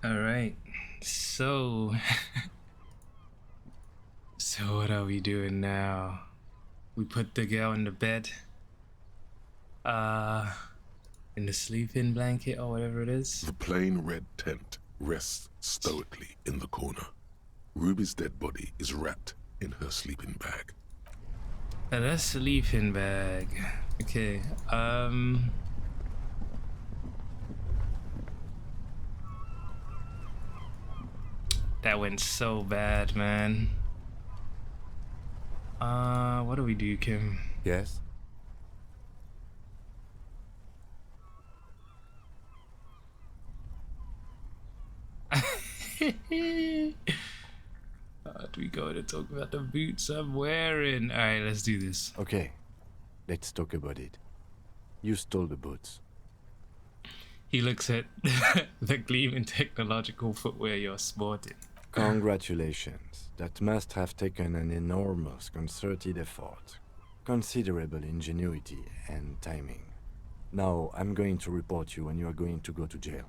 All right. So, so what are we doing now? We put the girl in the bed, uh, in the sleeping blanket or whatever it is. The plain red tent rests stoically in the corner. Ruby's dead body is wrapped in her sleeping bag. The sleeping bag. Okay. That went so bad, man. What do we do, Kim? Yes? Do we go to talk about the boots I'm wearing? Alright, let's do this. Okay, let's talk about it. You stole the boots. He looks at the gleaming technological footwear you're sporting. Congratulations. That must have taken an enormous concerted effort, considerable ingenuity and timing. Now, I'm going to report you and you are going to go to jail.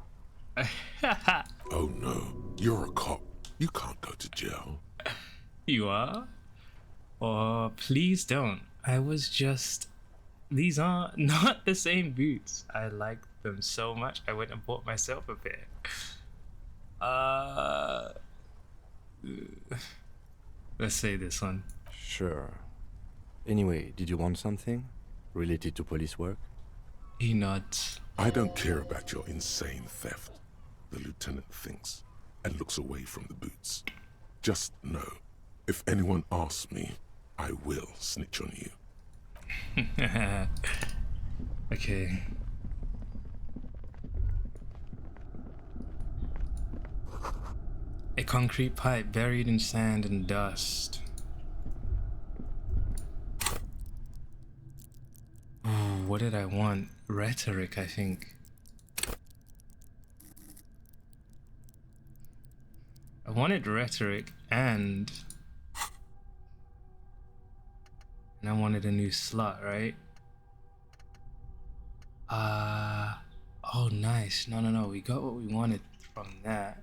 Oh no, you're a cop. You can't go to jail. You are? Oh, please don't. I was just... These are not the same boots. I like them so much, I went and bought myself a pair. Let's say this one. Sure. Anyway, did you want something? Related to police work? He nods. I don't care about your insane theft, the lieutenant thinks, and looks away from the boots. Just know, if anyone asks me, I will snitch on you. Okay. A concrete pipe buried in sand and dust. Ooh, what did I want? Rhetoric, I think. I wanted rhetoric and I wanted a new slot, right? Oh nice. No, we got what we wanted from that.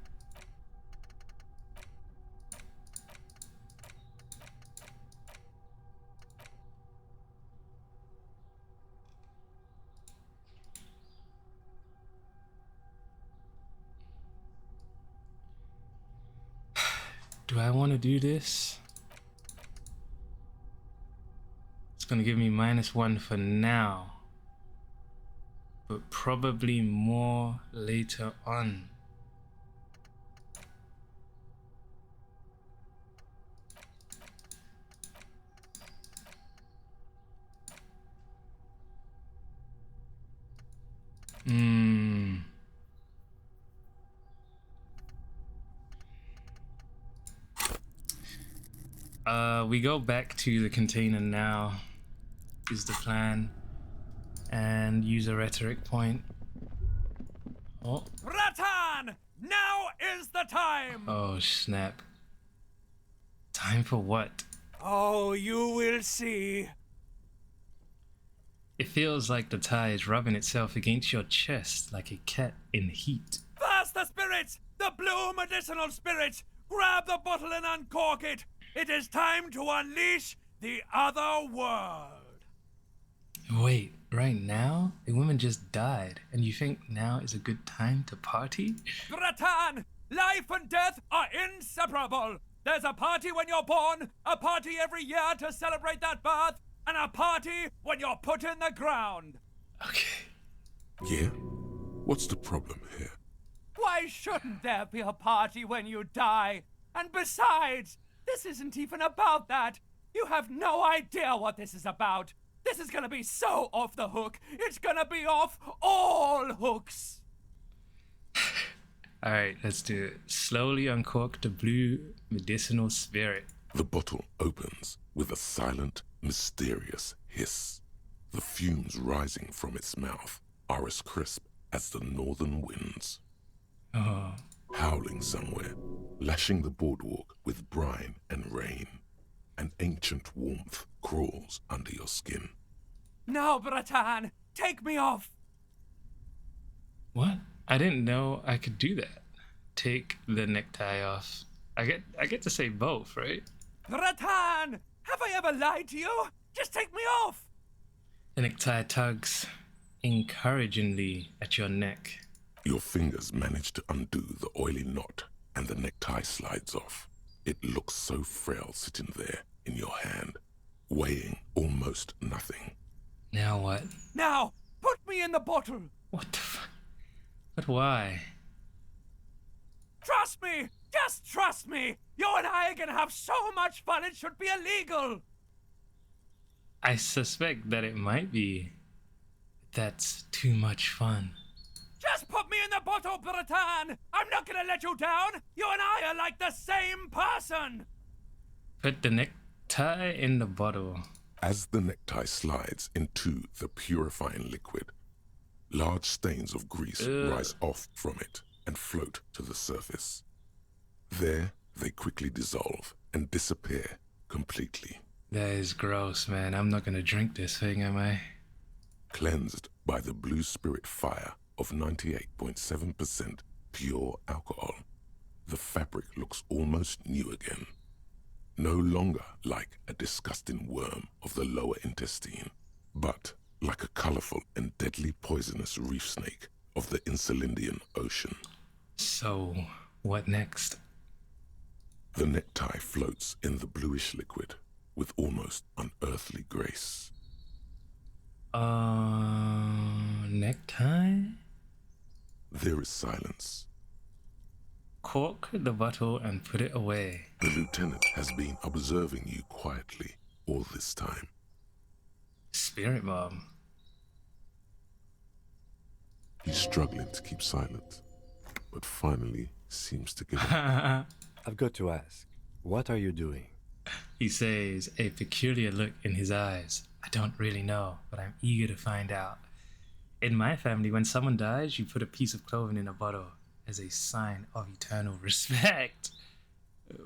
Do I want to do this? It's gonna give me -1 for now, but probably more later on. We go back to the container now, is the plan, and use a rhetoric point. Oh. Ratan! Now is the time! Oh, snap. Time for what? Oh, you will see. It feels like the tie is rubbing itself against your chest like a cat in heat. Faster, spirits! The blue medicinal spirit! Grab the bottle and uncork it! It is time to unleash the other world! Wait, right now? A woman just died, and you think now is a good time to party? Ratan! Life and death are inseparable! There's a party when you're born, a party every year to celebrate that birth, and a party when you're put in the ground! Okay. Yeah? What's the problem here? Why shouldn't there be a party when you die? And besides, this isn't even about that. You have no idea what this is about. This is gonna be so off the hook. It's gonna be off all hooks. Alright, let's do it. Slowly uncork the blue medicinal spirit. The bottle opens with a silent, mysterious hiss. The fumes rising from its mouth are as crisp as the northern winds. Oh. Howling somewhere, lashing the boardwalk with brine and rain. An ancient warmth crawls under your skin. No, Bratan, take me off. What? I didn't know I could do that. take the necktie off. I get to say both, right? Bratan! Have I ever lied to you? Just take me off! The necktie tugs encouragingly at your neck. Your fingers manage to undo the oily knot, and the necktie slides off. It looks so frail sitting there in your hand, weighing almost nothing. Now what? Now, put me in the bottle! What the fuck? But why? Trust me! Just trust me! You and I are gonna have so much fun it should be illegal! I suspect that it might be. That's too much fun. Just put me in the bottle, Bratan! I'm not gonna let you down! You and I are like the same person! Put the necktie in the bottle. As the necktie slides into the purifying liquid, large stains of grease rise off from it and float to the surface. There, they quickly dissolve and disappear completely. That is gross, man. I'm not gonna drink this thing, am I? Cleansed by the blue spirit fire of 98.7% pure alcohol, the fabric looks almost new again. No longer like a disgusting worm of the lower intestine, but like a colorful and deadly poisonous reef snake of the Insulindian Ocean. So, what next? The necktie floats in the bluish liquid with almost unearthly grace. Necktie? There is silence. Cork the bottle and put it away. The lieutenant has been observing you quietly all this time. Spirit bomb. He's struggling to keep silent, but finally seems to give up. I've got to ask, what are you doing? He says, a peculiar look in his eyes. I don't really know, but I'm eager to find out. In my family, when someone dies, you put a piece of clothing in a bottle as a sign of eternal respect.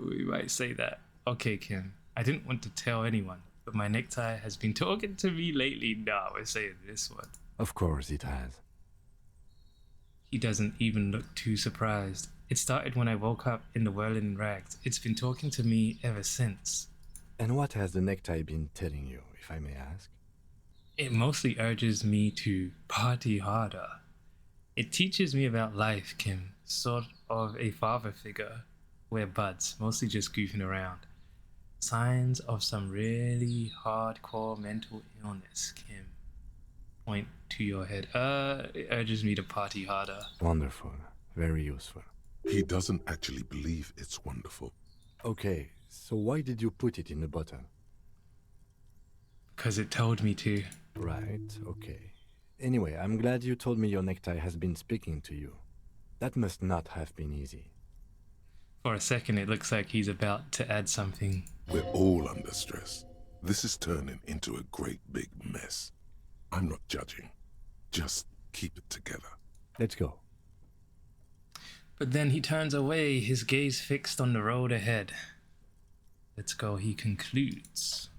We might say that. Okay, Kim, I didn't want to tell anyone, but my necktie has been talking to me lately. No, we're saying this one. Of course it has. He doesn't even look too surprised. It started when I woke up in the whirling rags. It's been talking to me ever since. And what has the necktie been telling you, if I may ask? It mostly urges me to party harder. It teaches me about life, Kim. Sort of a father figure. We're buds, mostly just goofing around. Signs of some really hardcore mental illness, Kim. Point to your head. It urges me to party harder. Wonderful. Very useful. He doesn't actually believe it's wonderful. Okay, so why did you put it in the bottle? Because it told me to. Right, okay. Anyway, I'm glad you told me your necktie has been speaking to you. That must not have been easy. For a second, it looks like he's about to add something. We're all under stress. This is turning into a great big mess. I'm not judging. Just keep it together. Let's go. But then he turns away, his gaze fixed on the road ahead. Let's go, he concludes.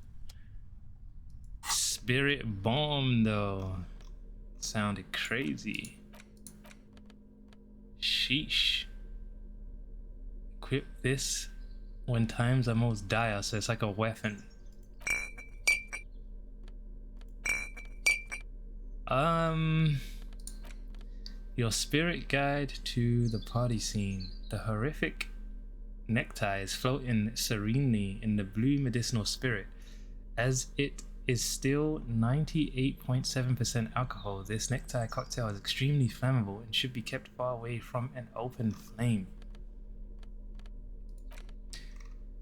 Spirit bomb, though. Sounded crazy. Sheesh. Equip this when times are most dire, so it's like a weapon. Your spirit guide to the party scene. The horrific necktie is floating serenely in the blue medicinal spirit. As it is still 98.7% alcohol, this necktie cocktail is extremely flammable and should be kept far away from an open flame.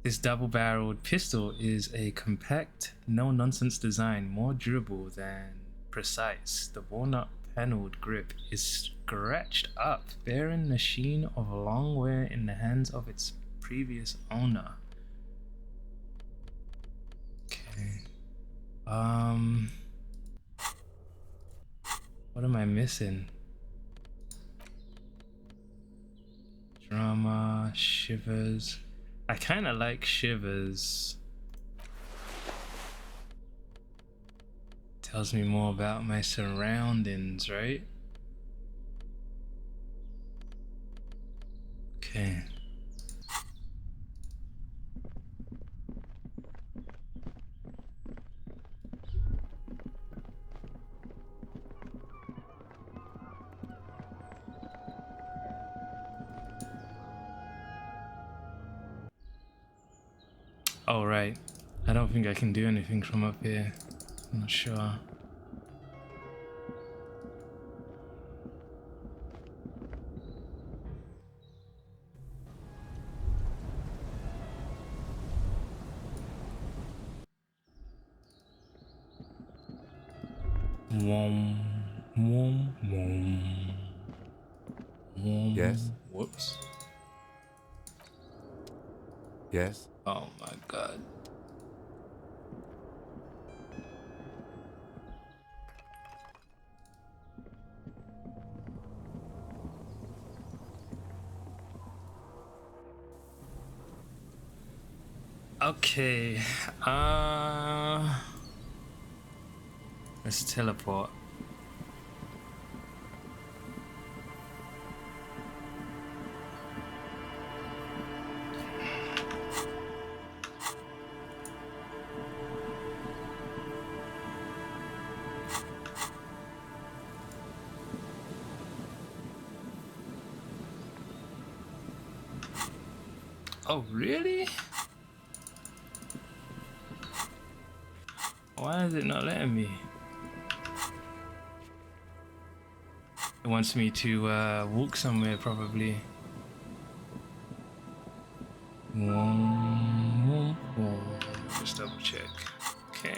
This double-barreled pistol is a compact, no-nonsense design, more durable than precise. The walnut-paneled grip is scratched up, bearing the sheen of long wear in the hands of its previous owner. Okay. What am I missing? Drama, shivers. I kind of like shivers. Tells me more about my surroundings, right? Okay. Oh, right. I don't think I can do anything from up here. I'm not sure. Wom, wom, wom, wom. Yes? Whoops. Yes? Oh my god. Okay. Let's teleport. Oh, really? Why is it not letting me? It wants me to walk somewhere, probably. Just double check. Okay.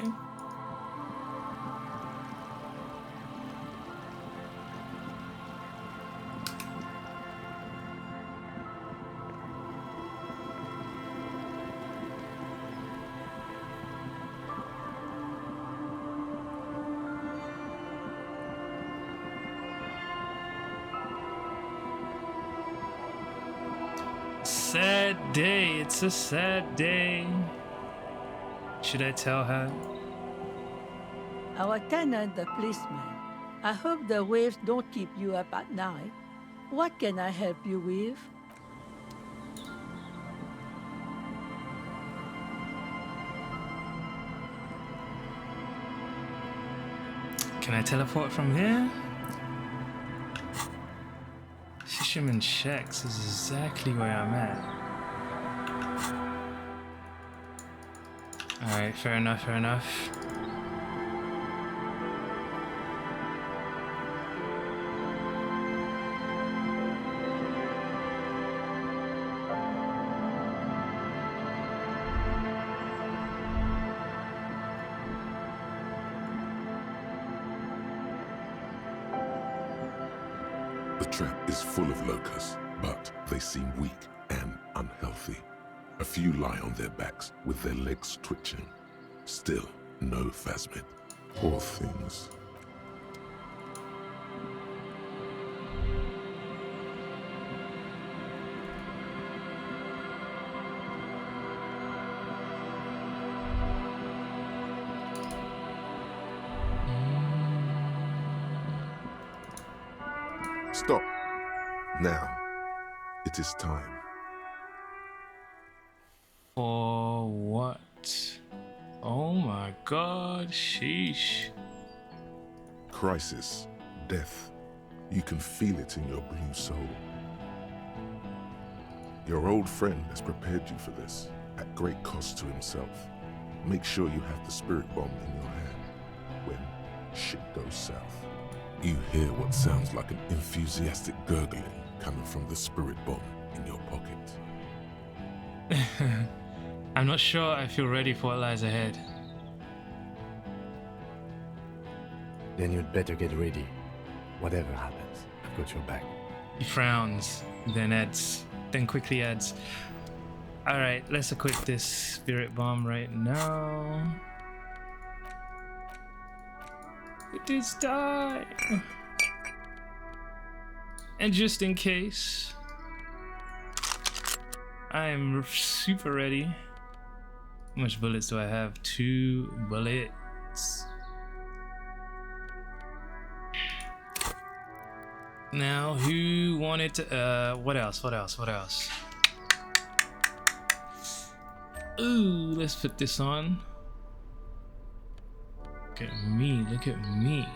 Sad day. It's a sad day. Should I tell her? Our tenant, the policeman. I hope the waves don't keep you up at night. What can I help you with? Can I teleport from here? Fisherman Shacks is exactly where I'm at. Alright, fair enough, fair enough. The trap is full of locusts, but they seem weak and unhealthy. A few lie on their backs with their legs twitching. Still, no phasmid. Poor things. Stop. Now. It is time. For what? Oh my god, sheesh. Crisis. Death. You can feel it in your blue soul. Your old friend has prepared you for this, at great cost to himself. Make sure you have the spirit bomb in your hand when shit goes south. You hear what sounds like an enthusiastic gurgling coming from the spirit bomb in your pocket. I'm not sure I feel ready for what lies ahead. Then you'd better get ready. Whatever happens, I've got your back. He frowns, then quickly adds, alright, let's equip this spirit bomb right now. It is die. And just in case, I am super ready. How much bullets do I have? 2 bullets. Now, who wanted to, what else? Ooh, let's put this on. Look at me.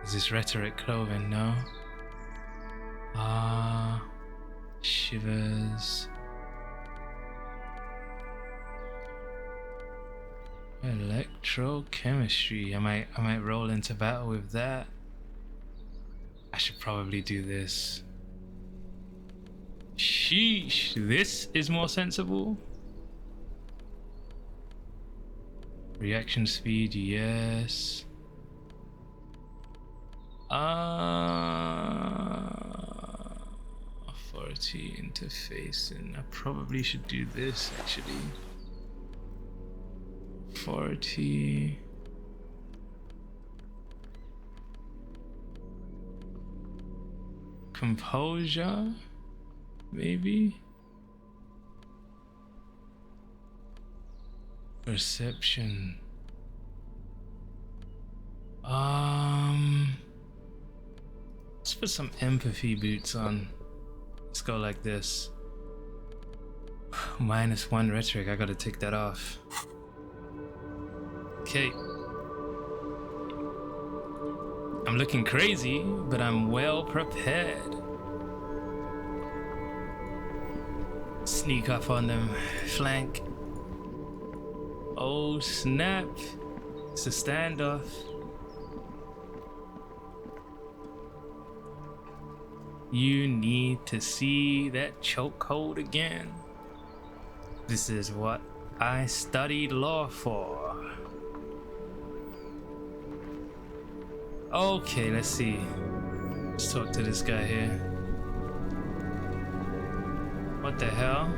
Is this rhetoric clothing? No. Shivers. Electrochemistry. I might roll into battle with that. I should probably do this. Sheesh, this is more sensible. Reaction speed, yes. Authority interfacing. I probably should do this actually. Authority. Composure, maybe. Perception. Let's put some empathy boots on. Let's go like this. -1 rhetoric, I gotta take that off. Okay. I'm looking crazy, but I'm well prepared. Sneak up on them, flank. Oh snap, it's a standoff. You need to see that chokehold again. This is what I studied law for. Okay, let's see. Let's talk to this guy here. What the hell?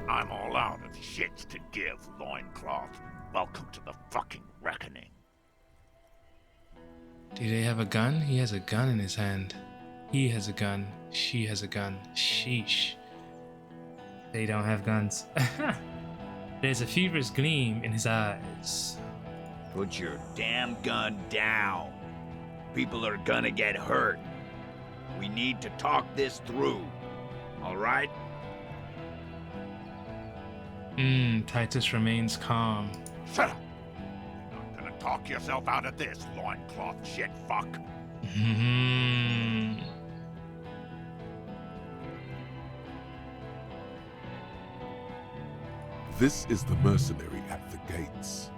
I'm all out of shits to give, loincloth. Welcome to the fucking reckoning. Do they have a gun? He has a gun in his hand. He has a gun. She has a gun. Sheesh. They don't have guns. There's a feverish gleam in his eyes. Put your damn gun down. People are gonna get hurt. We need to talk this through. All right? Titus remains calm. Shut up. You're not gonna talk yourself out of this, loincloth shit fuck. This is the mercenary at the gates.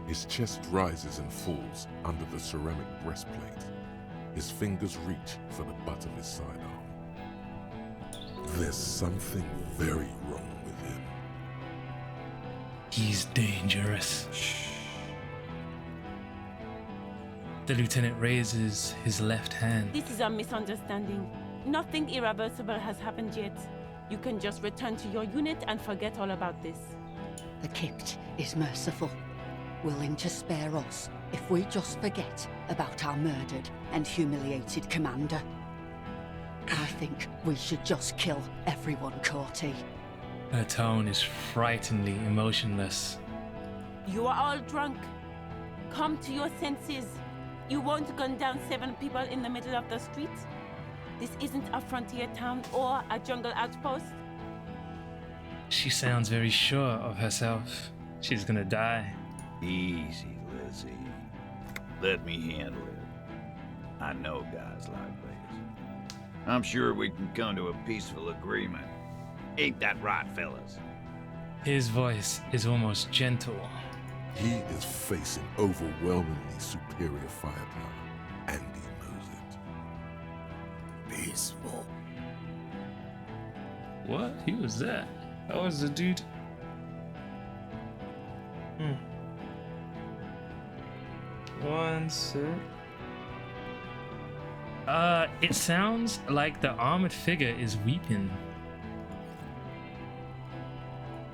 His chest rises and falls under the ceramic breastplate. His fingers reach for the butt of his sidearm. There's something very wrong with him. He's dangerous. Shh. The lieutenant raises his left hand. This is a misunderstanding. Nothing irreversible has happened yet. You can just return to your unit and forget all about this. The Kipt is merciful, willing to spare us if we just forget about our murdered and humiliated commander. I think we should just kill everyone, Corty. Her tone is frighteningly emotionless. You are all drunk. Come to your senses. You won't gun down 7 people in the middle of the street. This isn't a frontier town or a jungle outpost. She sounds very sure of herself. She's gonna die. Easy, Lizzie. Let me handle it. I know guys like this. I'm sure we can come to a peaceful agreement. Ain't that right, fellas? His voice is almost gentle. He is facing overwhelmingly superior firepower, and he knows it. Peaceful. What? Who was that? That was the dude. One sec. It sounds like the armored figure is weeping.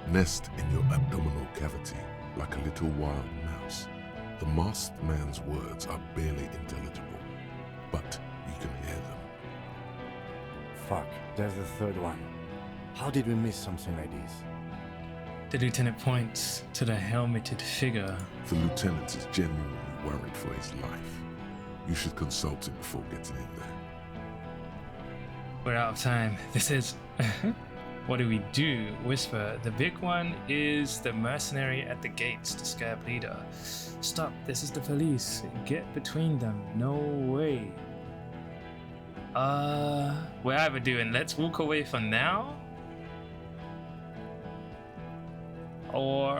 Nest in your abdominal cavity like a little wild mouse. The masked man's words are barely intelligible, but you can hear them. Fuck, there's a third one. How did we miss something like this? The lieutenant points to the helmeted figure. The lieutenant is genuinely worried for his life. You should consult him before getting in there. We're out of time. This is... What do we do? Whisper. The big one is the mercenary at the gates, the scab leader. Stop, this is the police. Get between them. No way. We're either doing let's walk away for now, or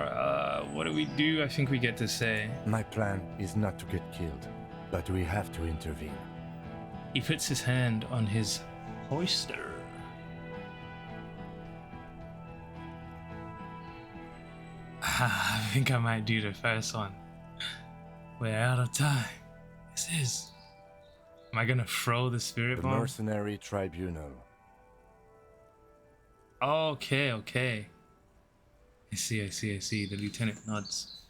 what do we do? I think we get to say. My plan is not to get killed, but we have to intervene. He puts his hand on his holster. I think I might do the first one. We're out of time. This is... Am I gonna throw the spirit The bomb? Mercenary Tribunal. Okay. I see. The lieutenant nods.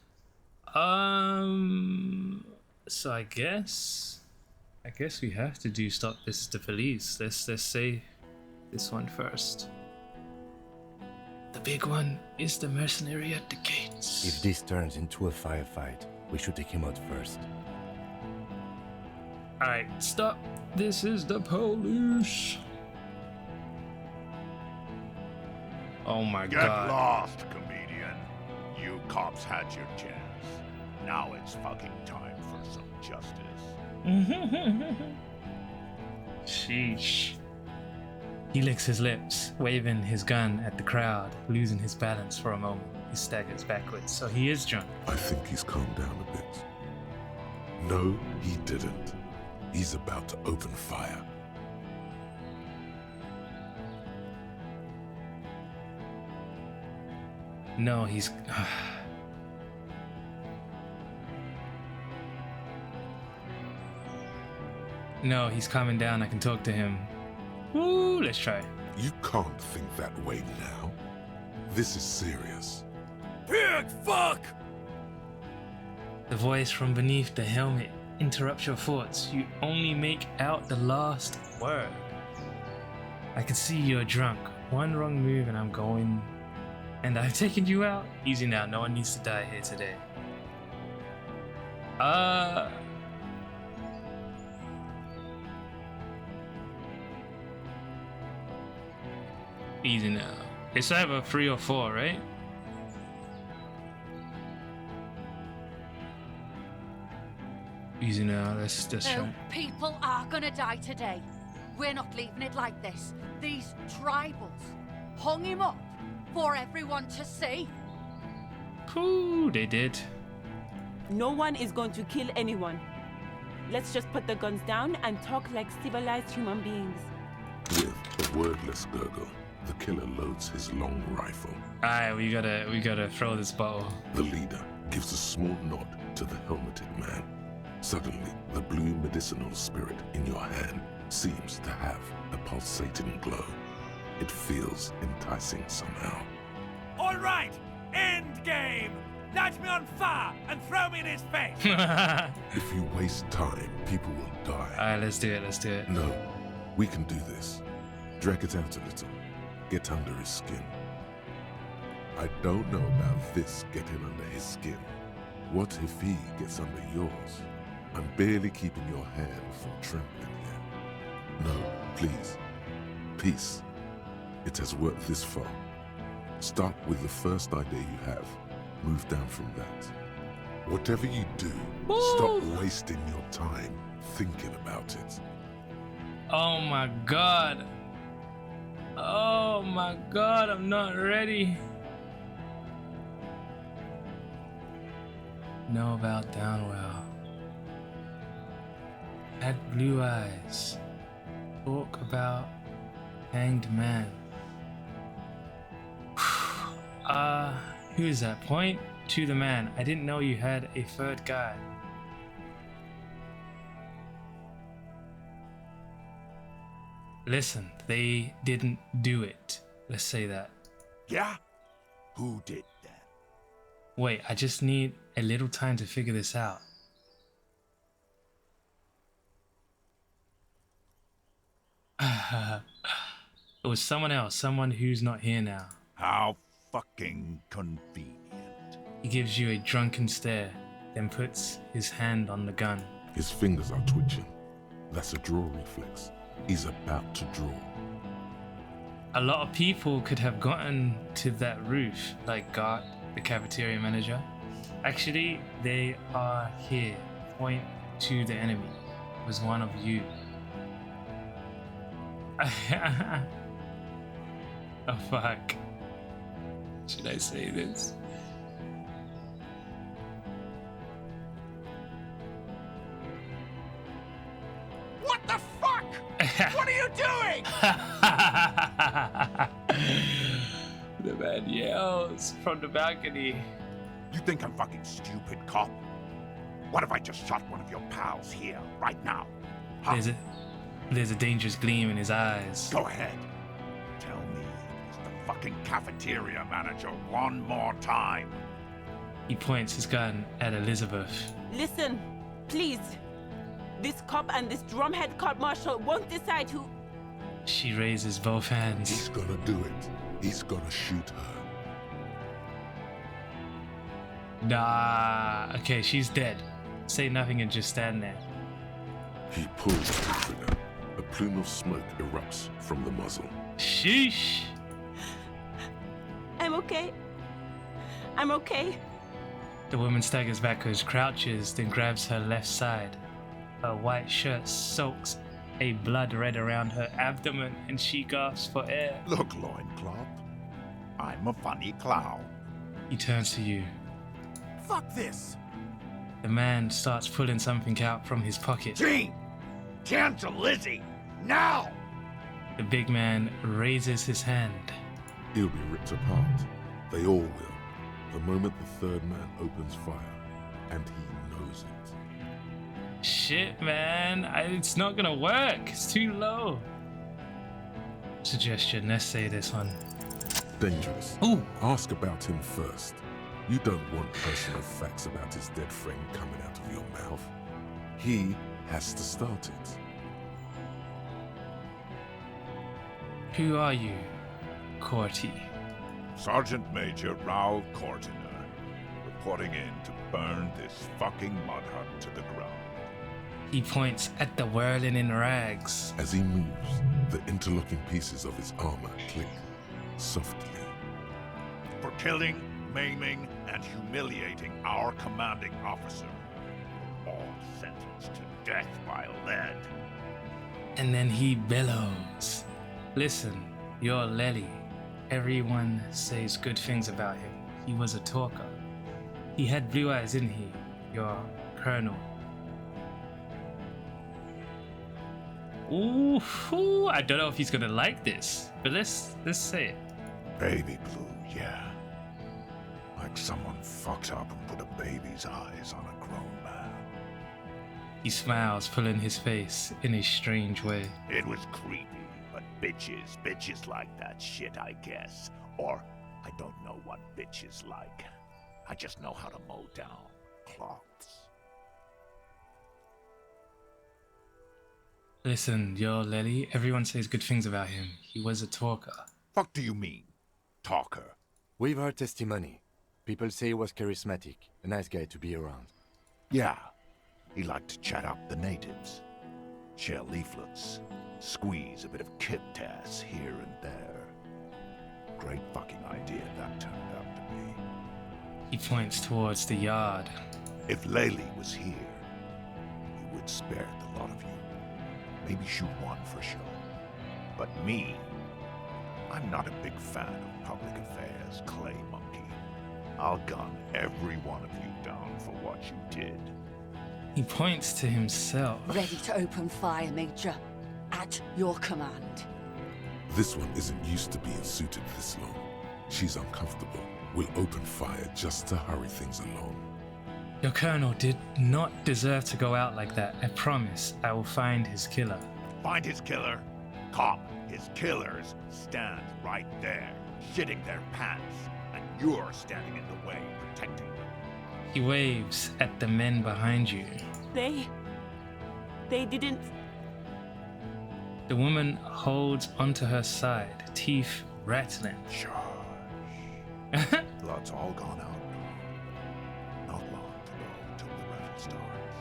So I guess we have to do stop this to police. Let's say this one first. The big one is the mercenary at the gates. If this turns into a firefight, we should take him out first. Alright, stop. This is the police. Oh my Get god. lost, comedian. You cops had your chance. Now it's fucking time for some justice. Sheesh. He licks his lips, waving his gun at the crowd, losing his balance for a moment. He staggers backwards, so he is drunk. I think he's calmed down a bit. No, he didn't. He's about to open fire. No, he's... No, he's calming down. I can talk to him. Woo, let's try. You can't think that way now. This is serious. Pig fuck! The voice from beneath the helmet interrupts your thoughts. You only make out the last word. I can see you're drunk. One wrong move and I'm going... And I've taken you out? Easy now, no one needs to die here today. Easy now. It's either 3 or 4, right? Easy now, let's try. No, people are gonna die today. We're not leaving it like this. These tribals hung him up for everyone to see. Ooh, they did. No one is going to kill anyone. Let's just put the guns down and talk like civilized human beings. With a wordless gurgle, the killer loads his long rifle. Alright, we gotta throw this bottle. The leader gives a small nod to the helmeted man. Suddenly, the blue medicinal spirit in your hand seems to have a pulsating glow. It feels enticing somehow. All right, end game. Light me on fire and throw me in his face. If you waste time, people will die. Alright, let's do it. No, we can do this. Drag it out a little. Get under his skin. I don't know about this getting under his skin. What if he gets under yours? I'm barely keeping your hand from trembling here. No, please. Peace. It has worked this far. Start with the first idea you have. Move down from that. Whatever you do, stop wasting your time thinking about it. Oh my god. Oh my god, I'm not ready. Know about Downwell. Had blue eyes. Talk about hanged man. Who is that? Point to the man. I didn't know you had a third guy. Listen, they didn't do it. Let's say that. Yeah? Who did that? Wait, I just need a little time to figure this out. It was someone else, someone who's not here now. How fucking convenient. He gives you a drunken stare, then puts his hand on the gun. His fingers are twitching. That's a draw reflex. He's about to draw. A lot of people could have gotten to that roof, like Gart, the cafeteria manager. Actually, they are here. Point to the enemy. It was one of you. Oh fuck. Should I say this? What the fuck? What are you doing? The man yells from the balcony. You think I'm fucking stupid, cop? What if I just shot one of your pals here, right now? Huh? There's a dangerous gleam in his eyes. Go ahead. Tell me it's the fucking cafeteria manager one more time. He points his gun at Elizabeth. Listen, please. This cop and this drumhead cop marshal won't decide who... She raises both hands. He's gonna do it. He's gonna shoot her. Nah. Okay, she's dead. Say nothing and just stand there. He pulls the trigger. A plume of smoke erupts from the muzzle. Sheesh. I'm okay. I'm okay. The woman staggers backwards, crouches, then grabs her left side. Her white shirt soaks a blood red around her abdomen and she gasps for air. Look, loincloth. I'm a funny clown. He turns to you. Fuck this! The man starts pulling something out from his pocket. Gene! Cancel Lizzie! Now! The big man raises his hand. He'll be ripped apart. They all will. The moment the third man opens fire. And he knows it. Shit, man. It's not gonna work. It's too low. Suggestion, let's say this one. Dangerous. Ooh. Ask about him first. You don't want personal facts about his dead friend coming out of your mouth. He has to start it. Who are you, Corty? Sergeant Major Raoul Cortiner, reporting in to burn this fucking mud hut to the ground. He points at the whirling in rags. As he moves, the interlocking pieces of his armor click softly. For killing, maiming, and humiliating our commanding officer. All sentenced to death by lead. And then he bellows. Listen, you're Lely. Everyone says good things about him. He was a talker. He had blue eyes, didn't he? Your colonel. Ooh, I don't know if he's gonna like this, but let's say it. Baby blue, yeah. Like someone fucked up and put a baby's eyes on a grown man. He smiles, pulling his face in a strange way. It was creepy, but bitches like that shit, I guess. Or, I don't know what bitches like. I just know how to mow down cloths. Listen, you're Lely. Everyone says good things about him. He was a talker. Fuck do you mean, talker? We've heard testimony. People say he was charismatic, a nice guy to be around. Yeah, he liked to chat up the natives. Share leaflets, squeeze a bit of kip-tass here and there. Great fucking idea that turned out to be. He points towards the yard. If Lely was here, he would spare the lot of you. Maybe shoot one for show. But me, I'm not a big fan of public affairs, clay monkey. I'll gun every one of you down for what you did. He points to himself. Ready to open fire, Major. At your command. This one isn't used to being suited this long. She's uncomfortable. We'll open fire just to hurry things along. Your colonel did not deserve to go out like that. I promise I will find his killer. Find his killer? Cop, his killers stand right there, shitting their pants, and you're standing in the way, protecting them. He waves at the men behind you. They didn't... The woman holds onto her side, teeth rattling. Shush. Blood's all gone out now. Not long to go till the battle starts.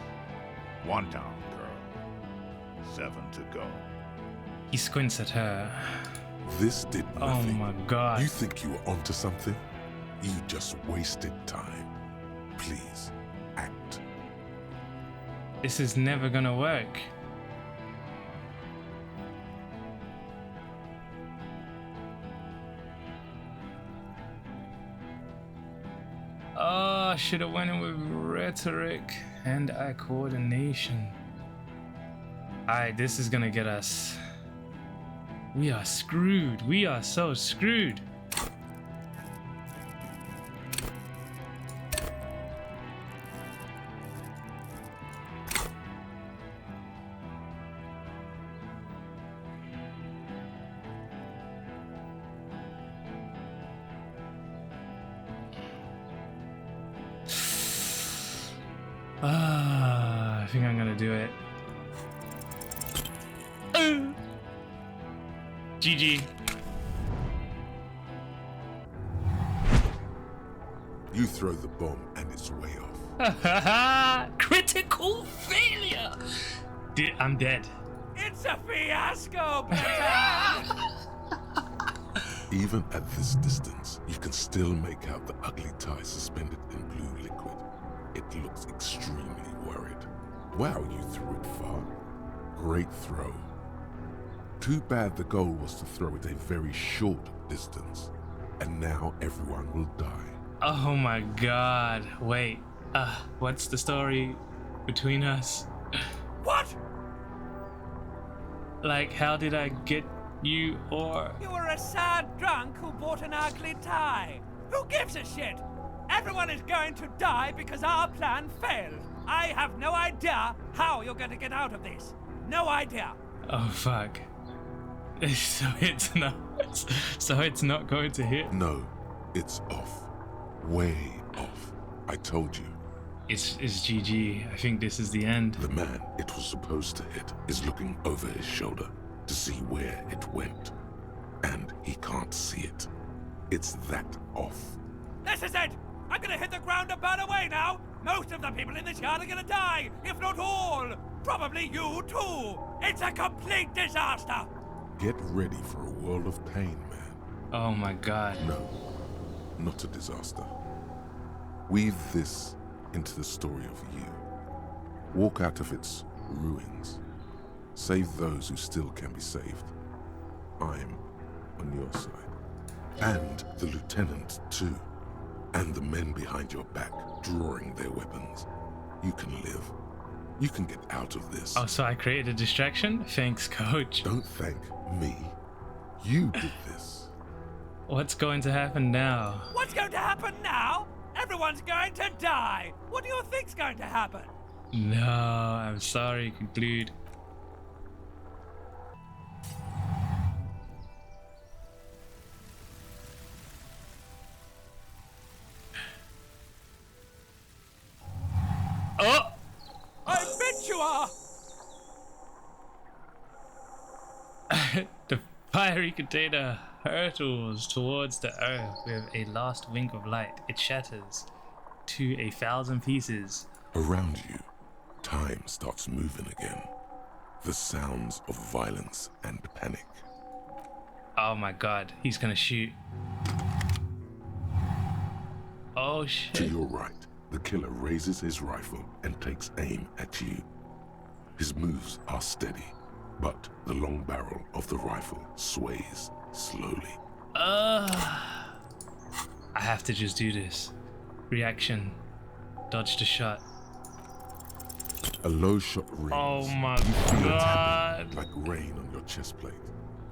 One down, girl. 7 to go. He squints at her. This did Oh nothing. my god. You think you were onto something? You just wasted time. Please, act. This is never gonna work. Oh, I should have went in with rhetoric and eye coordination. Alright, this is gonna get us. We are screwed. We are so screwed. I think I'm gonna do it. GG. You throw the bomb and it's way off. Critical failure. Dude, I'm dead. It's a fiasco, Peter! Even at this distance, you can still make out the ugly tie suspended in blue liquid. It looks extremely worried. Wow, you threw it far. Great throw. Too bad the goal was to throw it a very short distance. And now everyone will die. Oh my god. Wait. What's the story between us? What? Like, how did I get you or... You were a sad drunk who bought an ugly tie. Who gives a shit? Everyone is going to die because our plan failed. I have no idea how you're going to get out of this. No idea. Oh fuck. So it's not... So it's not going to hit? No, it's off. Way off. I told you. It's GG. I think this is the end. The man it was supposed to hit is looking over his shoulder to see where it went. And he can't see it. It's that off. This is it! I'm gonna hit the ground about away now! Most of the people in this yard are gonna die, if not all! Probably you too! It's a complete disaster! Get ready for a world of pain, man. Oh my god. No, not a disaster. Weave this into the story of you. Walk out of its ruins. Save those who still can be saved. I'm on your side. And the lieutenant, too. And the men behind your back, drawing their weapons. You can live. You can get out of this. Oh, so I created a distraction? Thanks, coach. Don't thank me. You did this. What's going to happen now? What's going to happen now? Everyone's going to die! What do you think's going to happen? No, I'm sorry, conclude. Oh! I bet you are! The fiery container hurtles towards the earth with a last wink of light. It shatters to 1,000 pieces. Around you, time starts moving again. The sounds of violence and panic. Oh my god, he's gonna shoot. Oh To shit. your right, the killer raises his rifle and takes aim at you. His moves are steady, but the long barrel of the rifle sways slowly. I have to just do this. Reaction. Dodge the shot. A low shot rings. Oh my You feel it god. happen, like rain on your chest plate.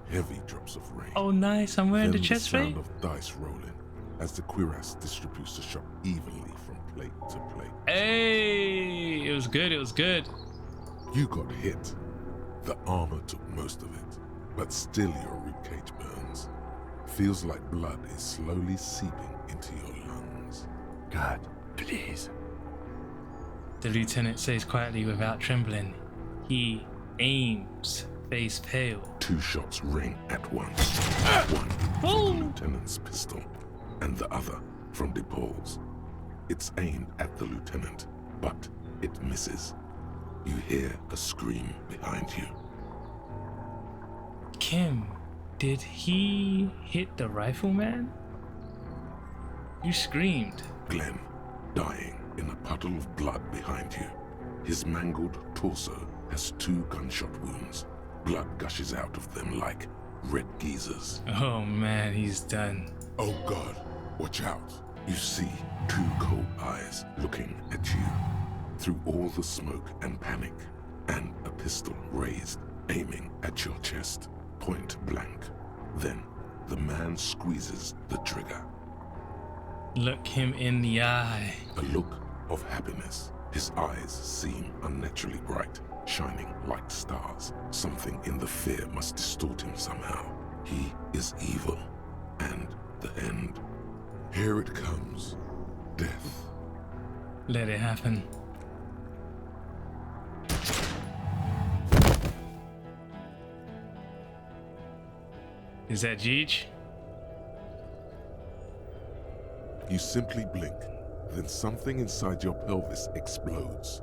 Heavy drops of rain. Oh nice, I'm wearing Then the chest plate. sound of dice rolling as the cuirass distributes the shot evenly from plate to plate. Hey, it was good, it was good. You got hit. The armor took most of it, but still your ribcage burns. Feels like blood is slowly seeping into your lungs. God, please. The lieutenant says quietly without trembling. He aims, face pale. 2 shots ring at once. One from the lieutenant's pistol, and the other from DePaul's. It's aimed at the lieutenant, but it misses. you hear a scream behind you. Kim, did he hit the rifleman? You screamed. Glenn, dying in a puddle of blood behind you. His mangled torso has 2 gunshot wounds. Blood gushes out of them like red geysers. Oh man, he's done. Oh God, watch out. You see 2 cold eyes looking at you through all the smoke and panic, and a pistol raised, aiming at your chest, point blank. Then the man squeezes the trigger. Look him in the eye. A look of happiness. His eyes seem unnaturally bright, shining like stars. Something in the fear must distort him somehow. He is evil, and the end. Here it comes. Death. Let it happen. Is that Jeej? You simply blink, then something inside your pelvis explodes.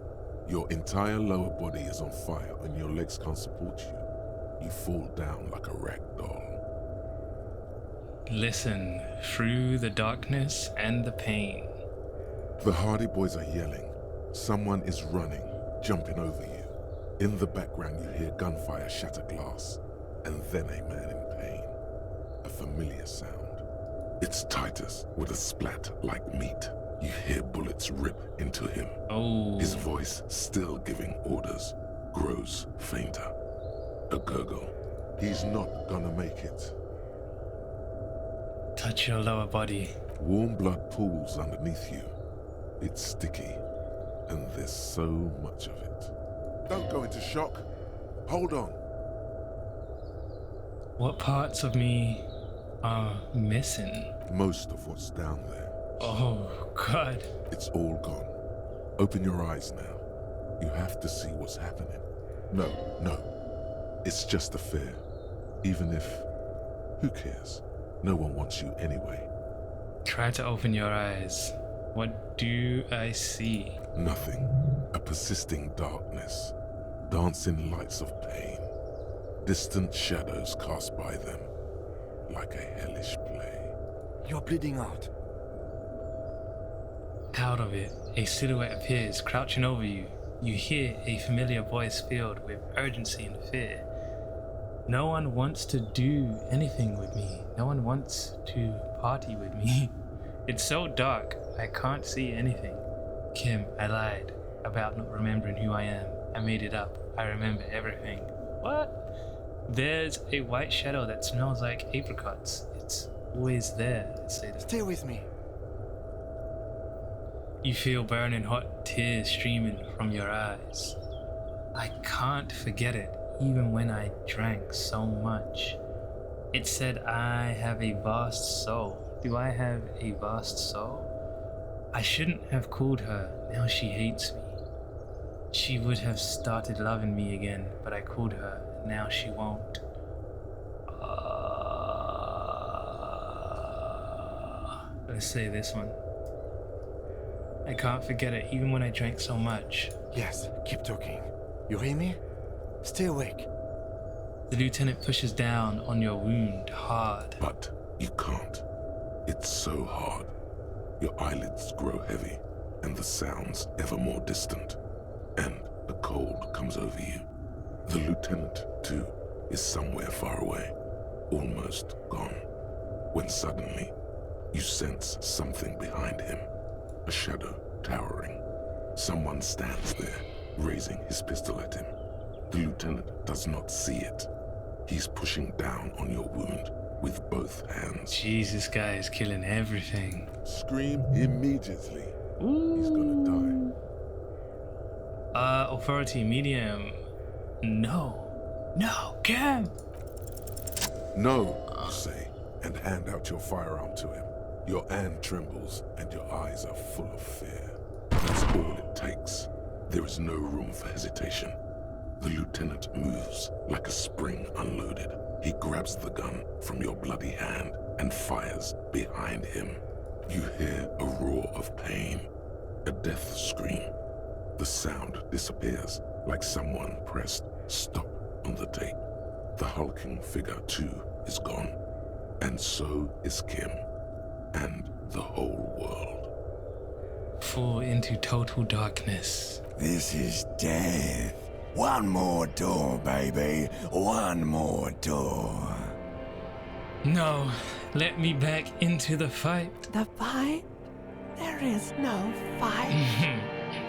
Your entire lower body is on fire and your legs can't support you. You fall down like a rag doll. Listen through the darkness and the pain. The Hardy Boys are yelling. Someone is running, jumping over you. In the background you hear gunfire shatter glass, and then a man in pain. A familiar sound. It's Titus with a splat like meat. You hear bullets rip into him. Oh. His voice, still giving orders, grows fainter. A gurgle. He's not gonna make it. Touch your lower body. Warm blood pools underneath you. It's sticky, and there's so much of it. Don't go into shock. Hold on. What parts of me are missing? Most of what's down there. Oh, God. It's all gone. Open your eyes now. You have to see what's happening. No. It's just a fear. Even if... Who cares? No one wants you anyway. Try to open your eyes. What do I see? Nothing. A persisting darkness. Dancing lights of pain. Distant shadows cast by them. Like a hellish play. You're bleeding out. Out of it, a silhouette appears, crouching over you. You hear a familiar voice filled with urgency and fear. No one wants to do anything with me. No one wants to party with me. It's so dark, I can't see anything. Kim, I lied about not remembering who I am. I made it up. I remember everything. What? There's a white shadow that smells like apricots. It's always there. Stay with me. You feel burning hot tears streaming from your eyes. I can't forget it, even when I drank so much. It said I have a vast soul. Do I have a vast soul? I shouldn't have called her. Now she hates me. She would have started loving me again, but I called her. Now she won't. Let's say this one. I can't forget it, even when I drank so much. Yes, keep talking. You hear me? Stay awake. The lieutenant pushes down on your wound hard. But you can't. It's so hard. Your eyelids grow heavy, and the sounds ever more distant. And a cold comes over you. The lieutenant, too, is somewhere far away, almost gone. When suddenly, you sense something behind him. A shadow towering. Someone stands there, raising his pistol at him. The lieutenant does not see it. He's pushing down on your wound with both hands. Jeez, this guy is killing everything. Scream immediately. He's gonna die. Authority medium. No, Cam! No, you say, and hand out your firearm to him. Your hand trembles, and your eyes are full of fear. That's all it takes. There is no room for hesitation. The lieutenant moves like a spring unloaded. He grabs the gun from your bloody hand and fires behind him. You hear a roar of pain, a death scream. The sound disappears, like someone pressed stop on the tape. The hulking figure, too, is gone. And so is Kim. And the whole world. Fall into total darkness. This is death. One more door, baby. One more door. No, let me back into the fight. The fight? There is no fight.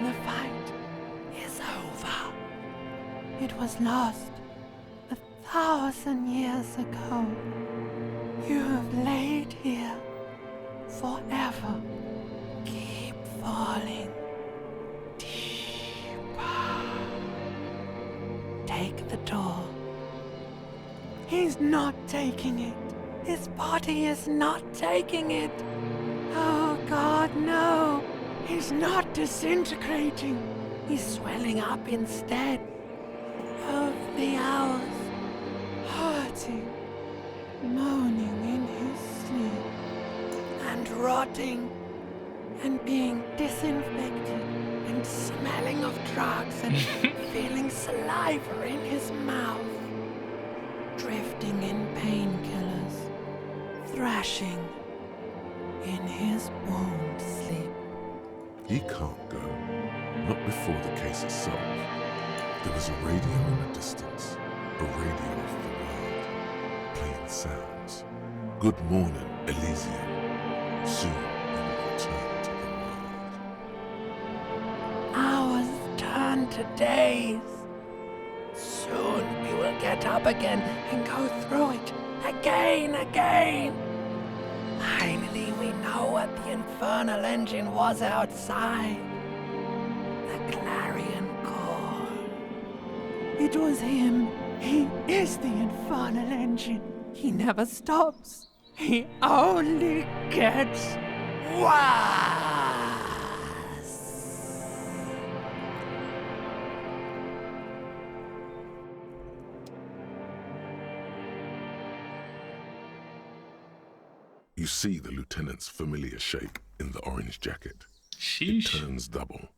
The fight is over. It was lost 1,000 years ago. You have laid here forever. Keep falling deeper. Take the door. He's not taking it. His body is not taking it. Oh God, no. He's not disintegrating. He's swelling up instead. Of the hours, hurting, moaning in his sleep, and rotting, and being disinfected, and smelling of drugs, and feeling saliva in his mouth, drifting in painkillers, thrashing in his wound sleep. He can't go. Not before the case is solved. There was a radio in the distance. A radio of the world. Playing sounds. Good morning, Elysium. Soon we will return to the world. Hours turn to days. Soon we will get up again and go through it again. Finally, we know what the infernal engine was outside. The clarion call. It was him. He is the infernal engine. He never stops. He only gets worse. You see the lieutenant's familiar shape in the orange jacket. Sheesh. It turns double,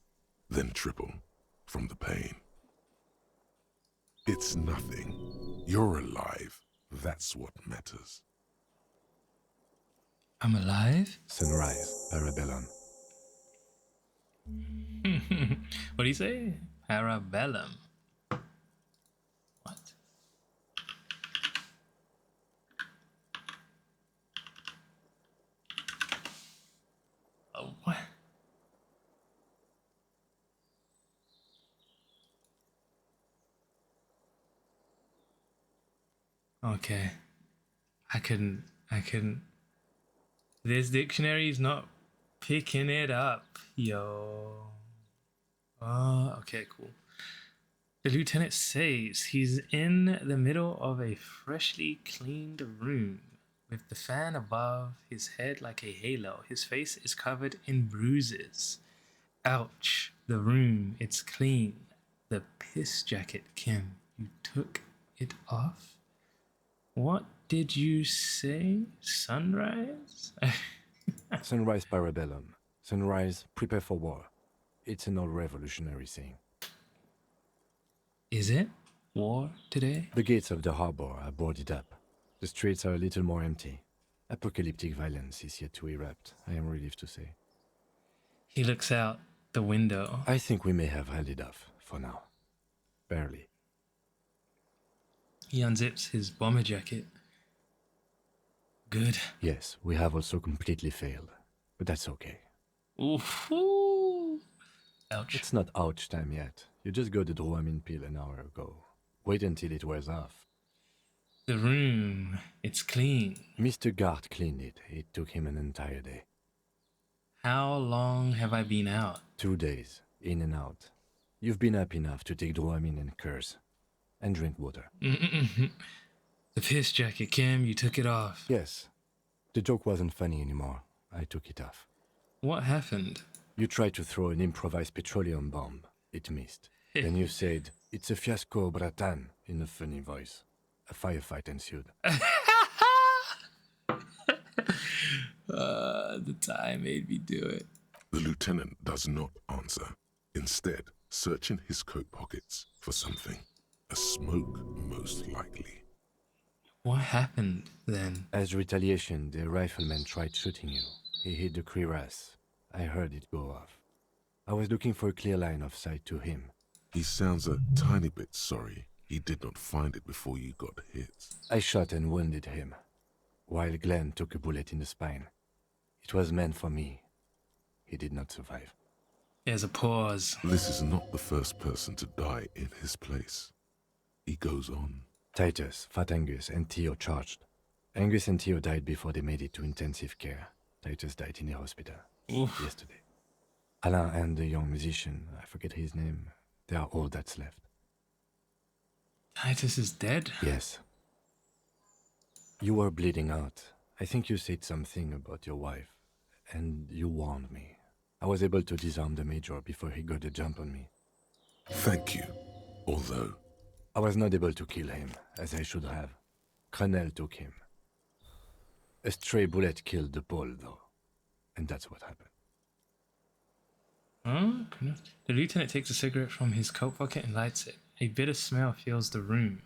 then triple, from the pain. It's nothing. You're alive. That's what matters. I'm alive? Sunrise, Parabellum. What do you say? Parabellum. What? Oh, what? Okay. I couldn't. This dictionary's not picking it up, yo. Oh, okay, cool. The lieutenant says he's in the middle of a freshly cleaned room with the fan above his head like a halo. His face is covered in bruises. Ouch. The room, it's clean. The piss jacket, Kim. You took it off? What did you say? Sunrise? Sunrise, Parabellum. Sunrise, prepare for war. It's an old revolutionary saying. Is it war today? The gates of the harbor are boarded up. The streets are a little more empty. Apocalyptic violence is yet to erupt, I am relieved to say. He looks out the window. I think we may have held it off, for now. Barely. He unzips his bomber jacket. Good. Yes, we have also completely failed. But that's okay. Ooh. Ouch. It's not ouch time yet. You just got the Dramamine pill an hour ago. Wait until it wears off. The room, it's clean. Mr. Gart cleaned it. It took him an entire day. How long have I been out? 2 days, in and out. You've been up enough to take Dramamine and curse. And drink water. The piss jacket, Kim, you took it off. Yes. The joke wasn't funny anymore. I took it off. What happened? You tried to throw an improvised petroleum bomb. It missed. Then you said, "It's a fiasco, Bratan," in a funny voice. A firefight ensued. The time made me do it. The lieutenant does not answer. Instead, searching his coat pockets for something. A smoke, most likely. What happened then? As retaliation, the rifleman tried shooting you. He hit the cuirass. I heard it go off. I was looking for a clear line of sight to him. He sounds a tiny bit sorry he did not find it before you got hit. I shot and wounded him, while Glenn took a bullet in the spine. It was meant for me. He did not survive. There's a pause. This is not the first person to die in his place. He goes on. Titus, Fat Angus, and Theo charged. Angus and Theo died before they made it to intensive care. Titus died in the hospital yesterday. Alain and the young musician, I forget his name, they are all that's left. Titus is dead? Yes. You were bleeding out. I think you said something about your wife, and you warned me. I was able to disarm the Major before he got a jump on me. Thank you, although... I was not able to kill him, as I should have. Crenel took him. A stray bullet killed the Pole, though. And that's what happened. Huh? The lieutenant takes a cigarette from his coat pocket and lights it. A bitter smell fills the room.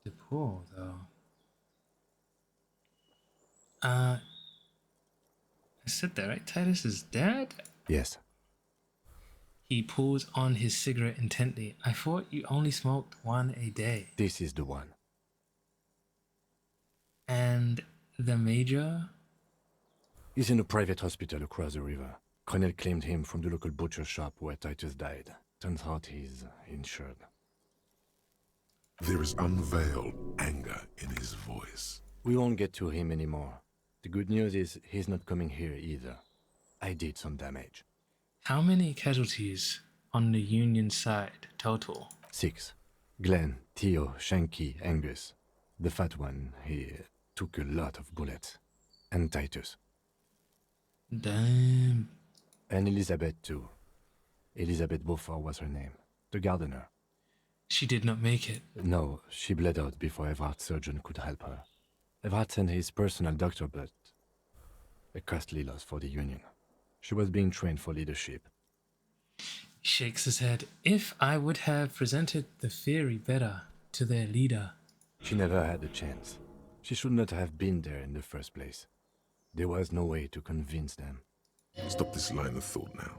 The pool, though. I said that, right? Titus is dead? Yes. He pulls on his cigarette intently. I thought you only smoked one a day. This is the one. And the Major? He's in a private hospital across the river. Crenel claimed him from the local butcher shop where Titus died. Turns out he's insured. There is unveiled anger in his voice. We won't get to him anymore. The good news is he's not coming here either. I did some damage. How many casualties on the Union side total? 6. Glenn, Theo, Shanky, Angus. The fat one, he took a lot of bullets. And Titus. Damn. And Elizabeth too. Elizabeth Beaufort was her name. The gardener. She did not make it. No, she bled out before Everard's surgeon could help her. Everard sent his personal doctor, but a costly loss for the Union. She was being trained for leadership. He shakes his head. If I would have presented the theory better to their leader. She never had a chance. She should not have been there in the first place. There was no way to convince them. Stop this line of thought now.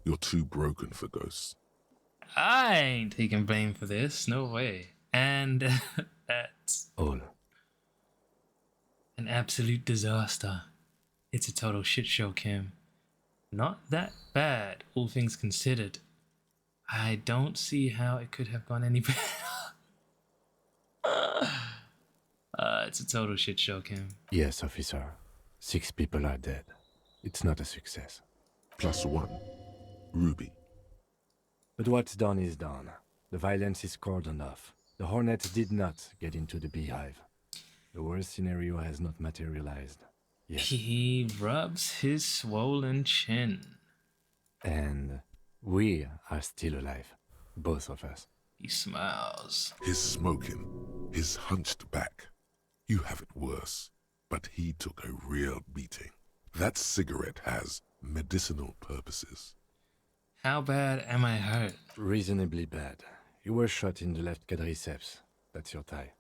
You're too broken for ghosts. I ain't taking blame for this. No way. And that's all. An absolute disaster. It's a total shit show, Kim. Not that bad, all things considered. I don't see how it could have gone any better. It's a total shit show, Kim. Yes, officer. 6 people are dead. It's not a success. +1. Ruby. But what's done is done. The violence is cordoned off. The Hornet did not get into the beehive. The worst scenario has not materialized yet. He rubs his swollen chin. And we are still alive. Both of us. He smiles. His smoking, his hunched back. You have it worse, but he took a real beating. That cigarette has medicinal purposes. How bad am I hurt? Reasonably bad. You were shot in the left quadriceps. That's your thigh.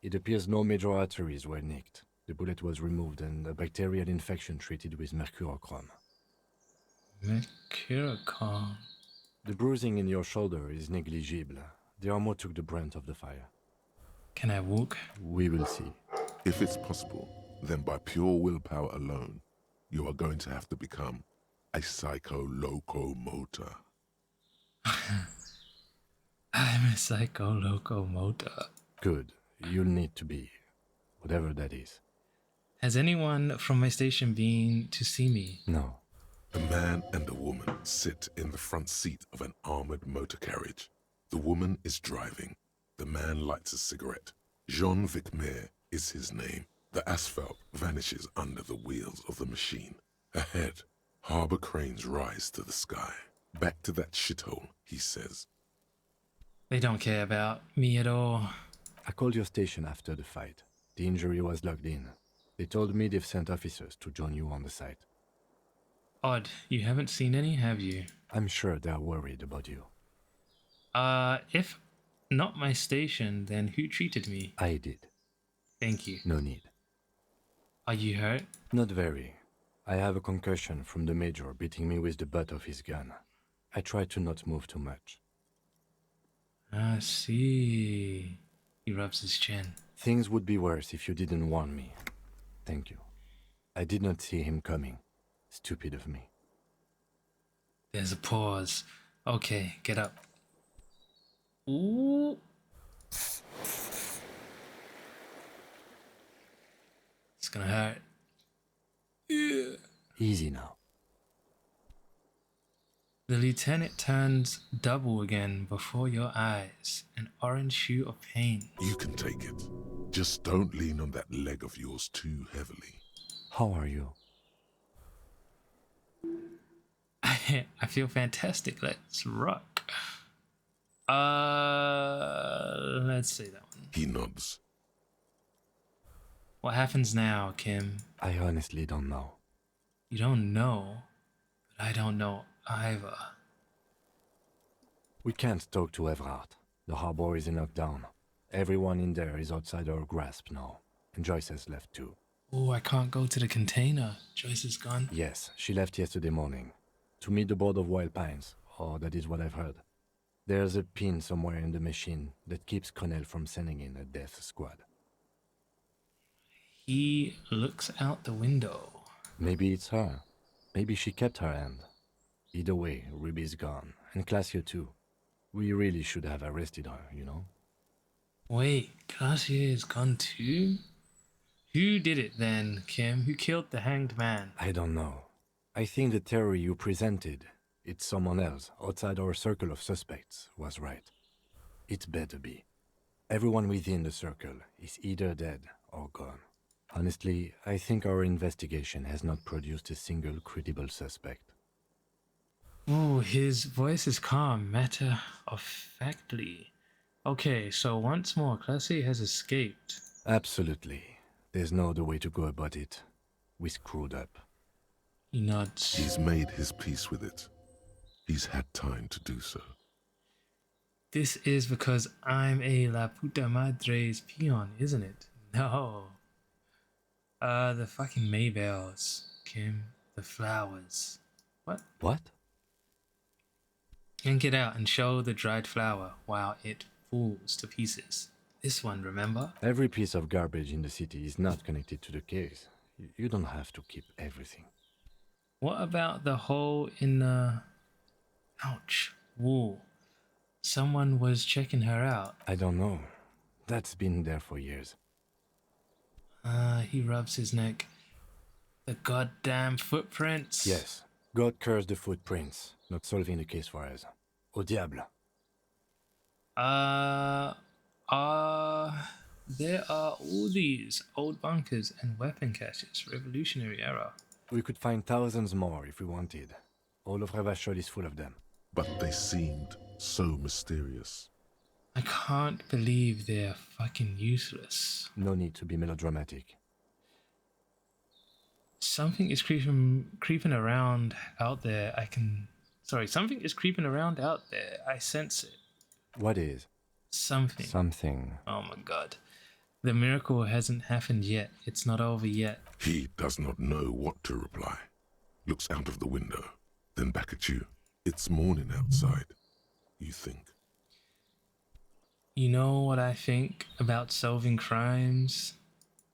It appears no major arteries were nicked. The bullet was removed and a bacterial infection treated with mercurochrome. Mercurochrome? The bruising in your shoulder is negligible. The armor took the brunt of the fire. Can I walk? We will see. If it's possible, then by pure willpower alone, you are going to have to become a psycho-locomotor. I'm a psycho-locomotor. Good. You'll need to be. Whatever that is. Has anyone from my station been to see me? No. A man and a woman sit in the front seat of an armored motor carriage. The woman is driving. The man lights a cigarette. Jean Vicmer is his name. The asphalt vanishes under the wheels of the machine. Ahead, harbor cranes rise to the sky. Back to that shithole, he says. They don't care about me at all. I called your station after the fight. The injury was logged in. They told me they've sent officers to join you on the site. Odd, you haven't seen any, have you? I'm sure they're worried about you. If not my station, then who treated me? I did. Thank you. No need. Are you hurt? Not very. I have a concussion from the Major beating me with the butt of his gun. I try to not move too much. I see. He rubs his chin. Things would be worse if you didn't warn me. Thank you. I did not see him coming. Stupid of me. There's a pause. Okay, get up. Ooh. It's gonna hurt. Yeah. Easy now. The lieutenant turns double again before your eyes, an orange hue of pain. You can take it. Just don't lean on that leg of yours too heavily. How are you? I feel fantastic. Let's rock. Let's say that one. He nods. What happens now, Kim? I honestly don't know. You don't know, but I don't know either. We can't talk to Everard. The harbor is in lockdown. Everyone in there is outside our grasp now. And Joyce has left too. Oh, I can't go to the container. Joyce is gone. Yes, she left yesterday morning. To meet the board of Wild Pines. Oh, that is what I've heard. There's a pin somewhere in the machine that keeps Connell from sending in a death squad. He looks out the window. Maybe it's her. Maybe she kept her hand. Either way, Ruby's gone. And Glacier too. We really should have arrested her, you know? Wait, Glacier is gone too? Who did it then, Kim? Who killed the hanged man? I don't know. I think the theory you presented, it's someone else, outside our circle of suspects, was right. It better be. Everyone within the circle is either dead or gone. Honestly, I think our investigation has not produced a single credible suspect. Oh, his voice is calm, matter of factly. Okay, so once more, Glacier has escaped. Absolutely. There's no other way to go about it. We screwed up. He nods. He's made his peace with it. He's had time to do so. This is because I'm a La Puta Madre's peon, isn't it? No. The fucking Maybells, Kim. The flowers. What? What? Yank it out and show the dried flower while it falls to pieces. This one, remember? Every piece of garbage in the city is not connected to the case. You don't have to keep everything. What about the hole in the... ouch, wall? Someone was checking her out. I don't know. That's been there for years. He rubs his neck. The goddamn footprints. Yes. God curse the footprints. Not solving the case for us. Au diable. There are all these old bunkers and weapon caches. Revolutionary era. We could find thousands more if we wanted. All of Revachol is full of them. But they seemed so mysterious. I can't believe they're fucking useless. No need to be melodramatic. Something is creeping around out there. Something is creeping around out there. I sense it. What is? Something. Something. Oh my god. The miracle hasn't happened yet. It's not over yet. He does not know what to reply. Looks out of the window, then back at you. It's morning outside. You think. You know what I think about solving crimes?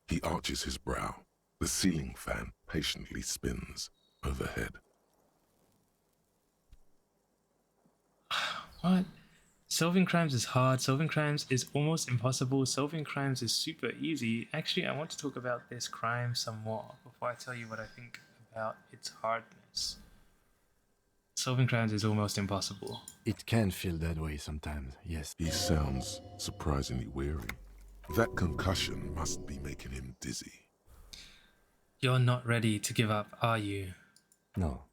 He arches his brow. The ceiling fan patiently spins overhead. What? Solving crimes is hard. Solving crimes is almost impossible. Solving crimes is super easy. Actually, I want to talk about this crime some more before I tell you what I think about its hardness. Solving crimes is almost impossible. It can feel that way sometimes, yes. He sounds surprisingly weary. That concussion must be making him dizzy. You're not ready to give up, are you? No.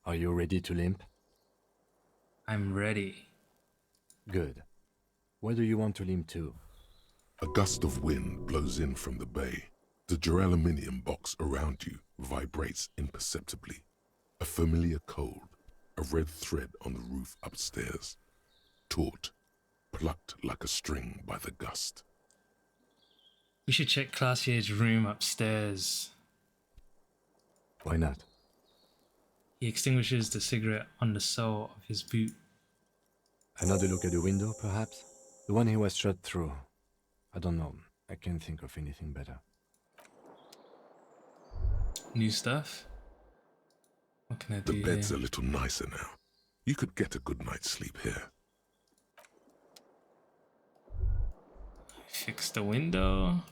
Are you ready to limp? I'm ready. Good. Where do you want to limp to? A gust of wind blows in from the bay. The duraluminum box around you vibrates imperceptibly. A familiar cold a red thread on the roof upstairs, taut, plucked like a string by the gust. We should check Classier's room upstairs. Why not? He extinguishes the cigarette on the sole of his boot. Another look at the window, perhaps? The one he was shot through. I don't know. I can't think of anything better. New stuff? What can I do The bed's here? a little nicer now. You could get a good night's sleep here. Fix the window.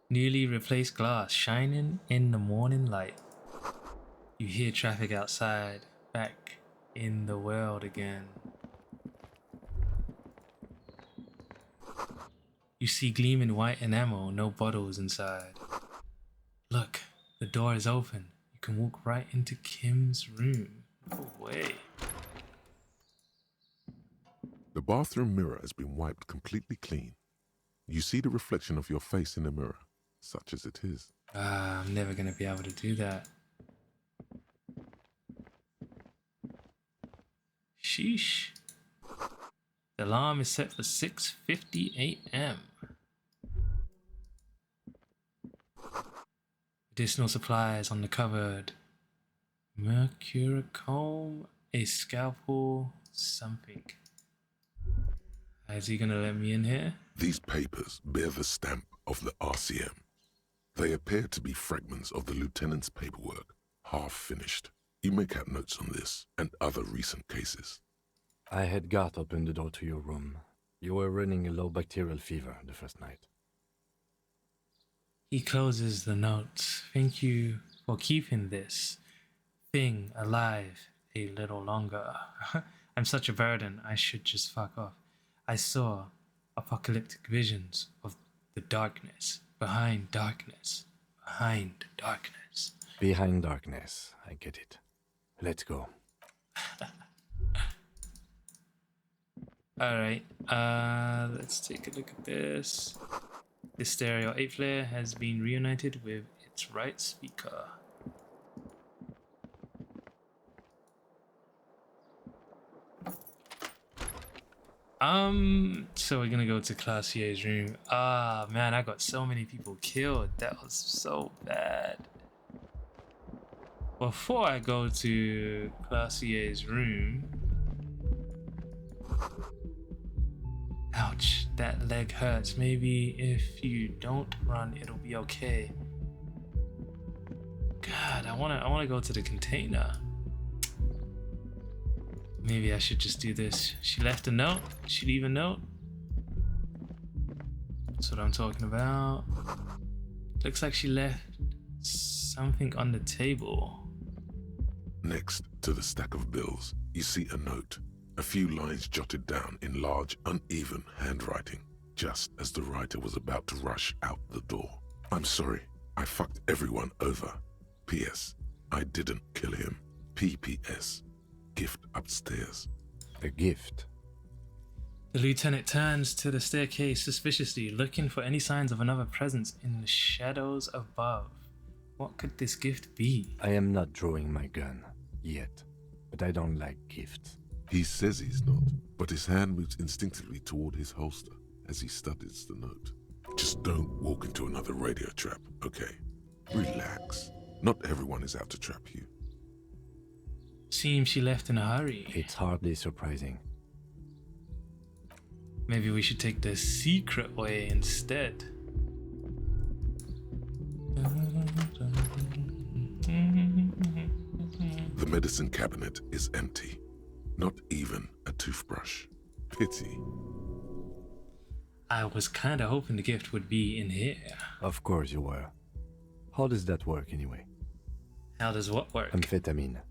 Newly replaced glass shining in the morning light. You hear traffic outside, back in the world again. You see gleaming white enamel, no bottles inside. Look, the door is open. You can walk right into Kim's room. No way. The bathroom mirror has been wiped completely clean. You see the reflection of your face in the mirror, such as it is. I'm never gonna be able to do that. Sheesh. The alarm is set for 6:50 a.m. Additional supplies on the cupboard. Mercurochrome, a scalpel, something. Is he gonna let me in here? These papers bear the stamp of the RCM. They appear to be fragments of the lieutenant's paperwork, half finished. You make out notes on this and other recent cases. I had Gart open the door to your room. You were running a low bacterial fever the first night. He closes the notes. Thank you for keeping this thing alive a little longer. I'm such a burden. I should just fuck off. I saw apocalyptic visions of the darkness, behind darkness, behind darkness. Behind darkness, I get it. Let's go. Alright, let's take a look at this. The stereo 8 flare has been reunited with its right speaker. So we're gonna go to Classier's room. Ah, man, I got so many people killed. That was so bad. Before I go to Classier's room... Ouch, that leg hurts. Maybe if you don't run, it'll be okay. God, I wanna go to the container. Maybe I should just do this. She left a note. She leave a note. That's what I'm talking about. Looks like she left something on the table. Next to the stack of bills, you see a note. A few lines jotted down in large, uneven handwriting, just as the writer was about to rush out the door. I'm sorry, I fucked everyone over. P.S. I didn't kill him. P.P.S. Gift upstairs. A gift? The lieutenant turns to the staircase suspiciously, looking for any signs of another presence in the shadows above. What could this gift be? I am not drawing my gun, yet, but I don't like gifts. He says he's not, but his hand moves instinctively toward his holster as he studies the note. Just don't walk into another radio trap, okay? Relax. Not everyone is out to trap you. Seems she left in a hurry. It's hardly surprising. Maybe we should take the secret way instead. The medicine cabinet is empty. Not even a toothbrush. Pity. I was kinda hoping the gift would be in here. Of course you were. How does that work anyway? How does what work? Amphetamine.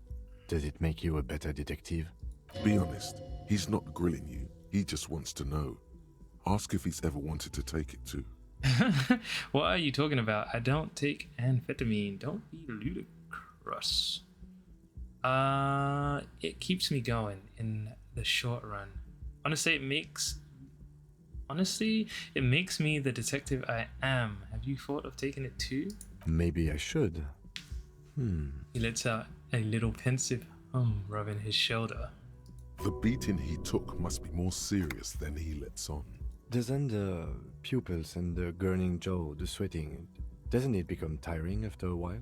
Does it make you a better detective? Be honest, he's not grilling you. He just wants to know. Ask if he's ever wanted to take it too. What are you talking about? I don't take amphetamine. Don't be ludicrous. It keeps me going in the short run. Honestly, it makes me the detective I am. Have you thought of taking it too? Maybe I should. He lets out a little pensive rubbing his shoulder. The beating he took must be more serious than he lets on. Doesn't the pupils and the gurning jaw, the sweating, doesn't it become tiring after a while?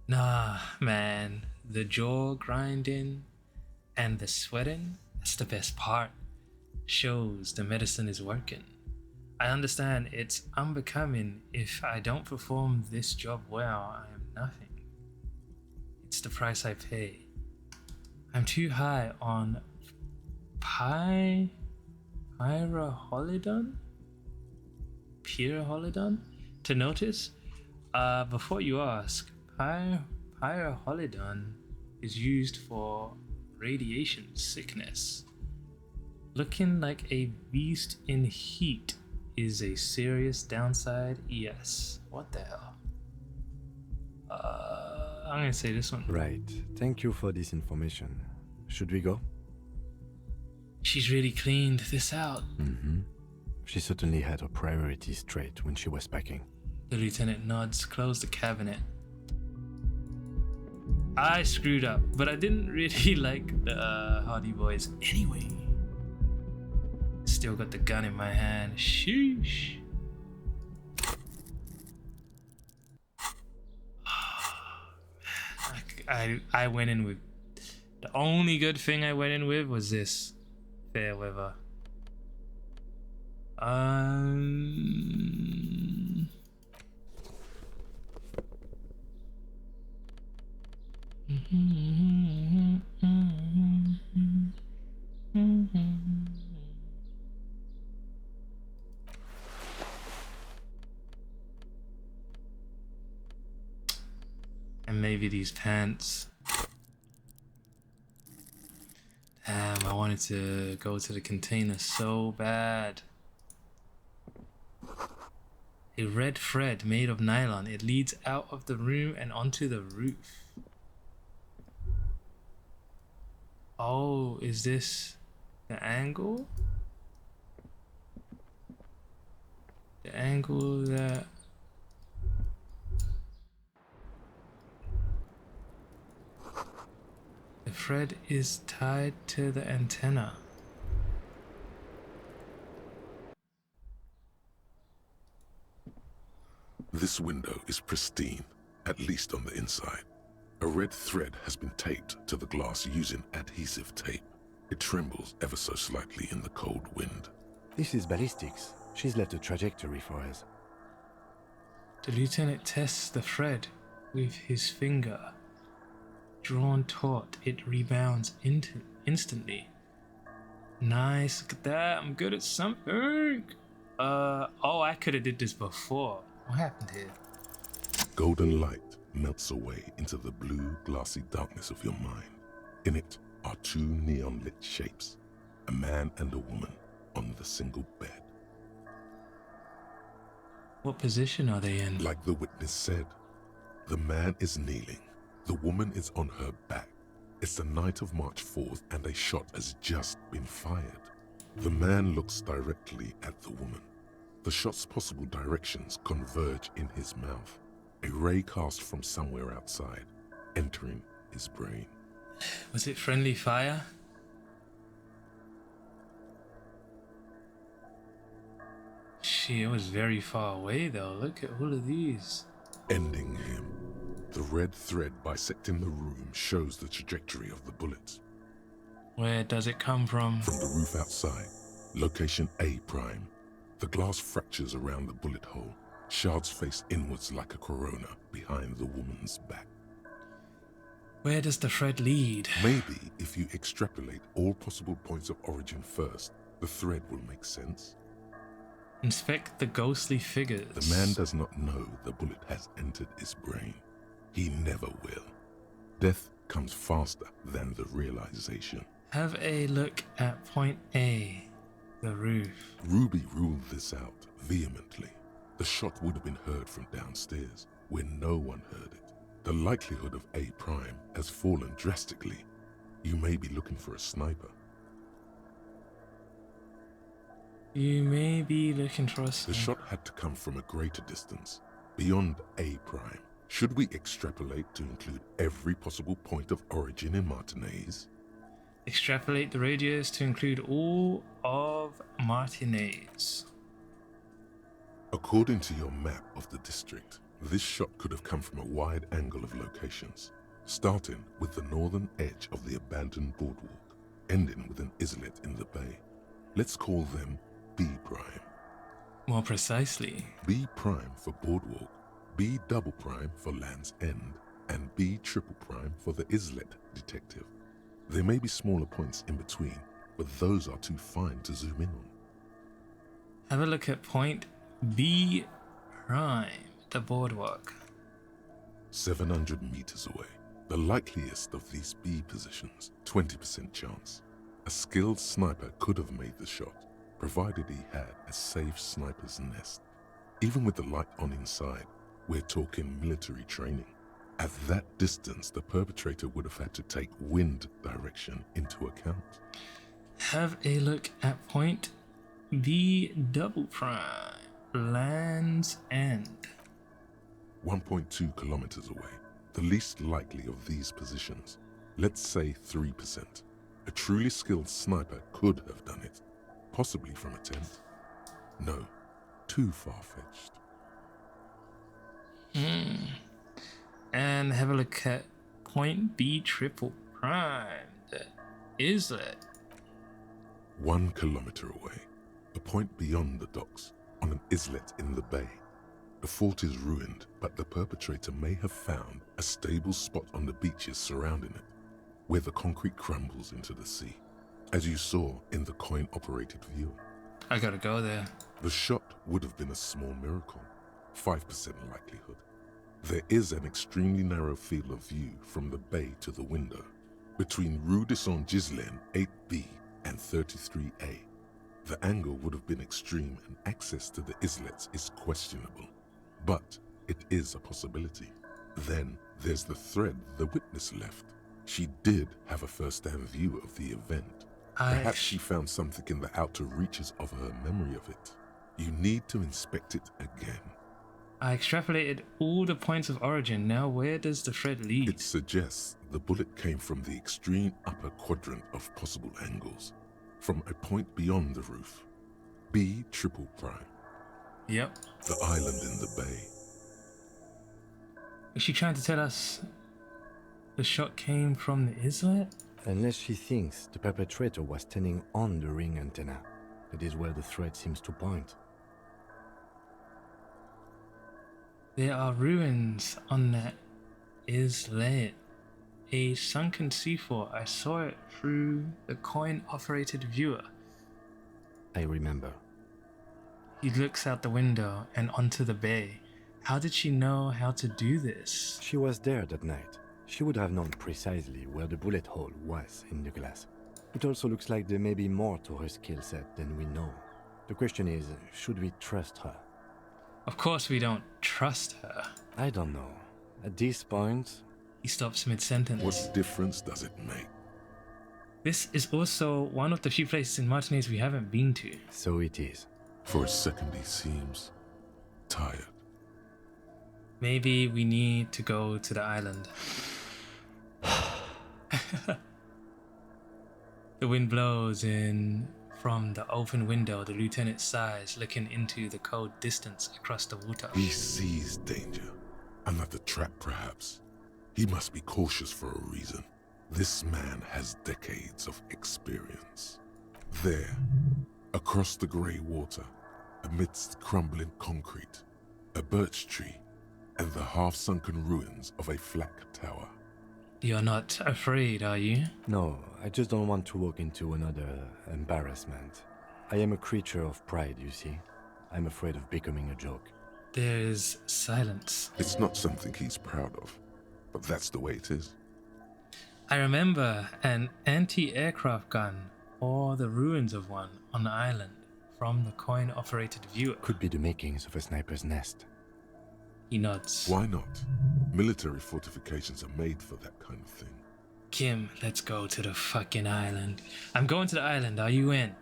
Nah, man. The jaw grinding and the sweating, that's the best part. Shows the medicine is working. I understand it's unbecoming. If I don't perform this job well, I am nothing. It's the price I pay. I'm too high on pyroholidon to notice. Before you ask, pyroholidon is used for radiation sickness. Looking like a beast in heat is a serious downside. Yes. What the hell? I'm gonna say this one. Right. Thank you for this information. Should we go? She's really cleaned this out. Mm-hmm. She certainly had her priorities straight when she was packing. The lieutenant nods, close the cabinet. I screwed up, but I didn't really like the Hardy Boys anyway. Still got the gun in my hand. Sheesh. I went in with... The only good thing I went in with was this. Fair weather. And maybe these pants. Damn, I wanted to go to the container so bad. A red thread made of nylon. It leads out of the room and onto the roof. Oh, is this the angle? The angle that... The thread is tied to the antenna. This window is pristine, at least on the inside. A red thread has been taped to the glass using adhesive tape. It trembles ever so slightly in the cold wind. This is ballistics. She's left a trajectory for us. The lieutenant tests the thread with his finger. Drawn taut, it rebounds instantly. Nice, look at that. I'm good at something. Oh, I could have did this before. What happened here? Golden light melts away into the blue, glassy darkness of your mind. In it are two neon-lit shapes, a man and a woman on the single bed. What position are they in? Like the witness said, the man is kneeling. The woman is on her back. It's the night of March 4th and a shot has just been fired. The man looks directly at the woman. The shot's possible directions converge in his mouth. A ray cast from somewhere outside, entering his brain. Was it friendly fire? She was very far away though. Look at all of these. Ending him. The red thread bisecting the room shows the trajectory of the bullets. Where does it come from? From the roof outside. Location A prime. The glass fractures around the bullet hole. Shards face inwards like a corona behind the woman's back. Where does the thread lead? Maybe if you extrapolate all possible points of origin first, the thread will make sense. Inspect the ghostly figures. The man does not know the bullet has entered his brain. He never will. Death comes faster than the realization. Have a look at point A, the roof. Ruby ruled this out vehemently. The shot would have been heard from downstairs, where no one heard it. The likelihood of A prime has fallen drastically. You may be looking for a sniper. You may be looking for a sniper. The shot had to come from a greater distance, beyond A prime. Should we extrapolate to include every possible point of origin in Martinez? Extrapolate the radius to include all of Martinez. According to your map of the district, this shot could have come from a wide angle of locations, starting with the northern edge of the abandoned boardwalk, ending with an islet in the bay. Let's call them B prime. More precisely, B prime for boardwalk, B double prime for Land's End, and B triple prime for the islet detective. There may be smaller points in between, but those are too fine to zoom in on. have a look at point B prime, the boardwalk. 700 meters away. The likeliest of these B positions, 20% chance. A skilled sniper could have made the shot, provided he had a safe sniper's nest. Even with the light on inside, we're talking military training. At that distance, the perpetrator would have had to take wind direction into account. Have a look at point B double prime, Land's End. 1.2 kilometers away, the least likely of these positions. Let's say 3%. A truly skilled sniper could have done it, possibly from a tent. No, too far-fetched. And have a look at point B triple prime, the islet. 1 kilometer away, a point beyond the docks, on an islet in the bay. The fort is ruined, but the perpetrator may have found a stable spot on the beaches surrounding it, where the concrete crumbles into the sea, as you saw in the coin-operated viewer. I gotta go there. The shot would have been a small miracle, 5% likelihood. There is an extremely narrow field of view from the bay to the window, between Rue de Saint-Ghislain 8B and 33A. The angle would have been extreme and access to the islets is questionable, but it is a possibility. Then there's the thread the witness left. She did have a first-hand view of the event. Perhaps she found something in the outer reaches of her memory of it. You need to inspect it again. I extrapolated all the points of origin. Now where does the thread lead? It suggests the bullet came from the extreme upper quadrant of possible angles, from a point beyond the roof. B triple prime. Yep. The island in the bay. Is she trying to tell us the shot came from the islet? Unless she thinks the perpetrator was standing on the ring antenna. That is where the thread seems to point. There are ruins on that islet. A sunken sea fort. I saw it through the coin-operated viewer. I remember. He looks out the window and onto the bay. How did she know how to do this? She was there that night. She would have known precisely where the bullet hole was in the glass. It also looks like there may be more to her skill set than we know. The question is, should we trust her? Of course we don't trust her. I don't know. At this point... He stops mid-sentence. What difference does it make? This is also one of the few places in Martinez we haven't been to. So it is. For a second he seems tired. Maybe we need to go to the island. The wind blows in from the open window. The lieutenant sighs, looking into the cold distance across the water. He sees danger. Another trap, perhaps. He must be cautious for a reason. This man has decades of experience. There, across the grey water, amidst crumbling concrete, a birch tree, and the half-sunken ruins of a flak tower. You're not afraid, are you? No, I just don't want to walk into another embarrassment. I am a creature of pride, you see. I'm afraid of becoming a joke. There's silence. It's not something he's proud of, but that's the way it is. I remember an anti-aircraft gun, or the ruins of one, on the island, from the coin-operated viewer. Could be the makings of a sniper's nest. He nods. Why not? Military fortifications are made for that kind of thing. Kim, let's go to the fucking island. I'm going to the island. Are you in?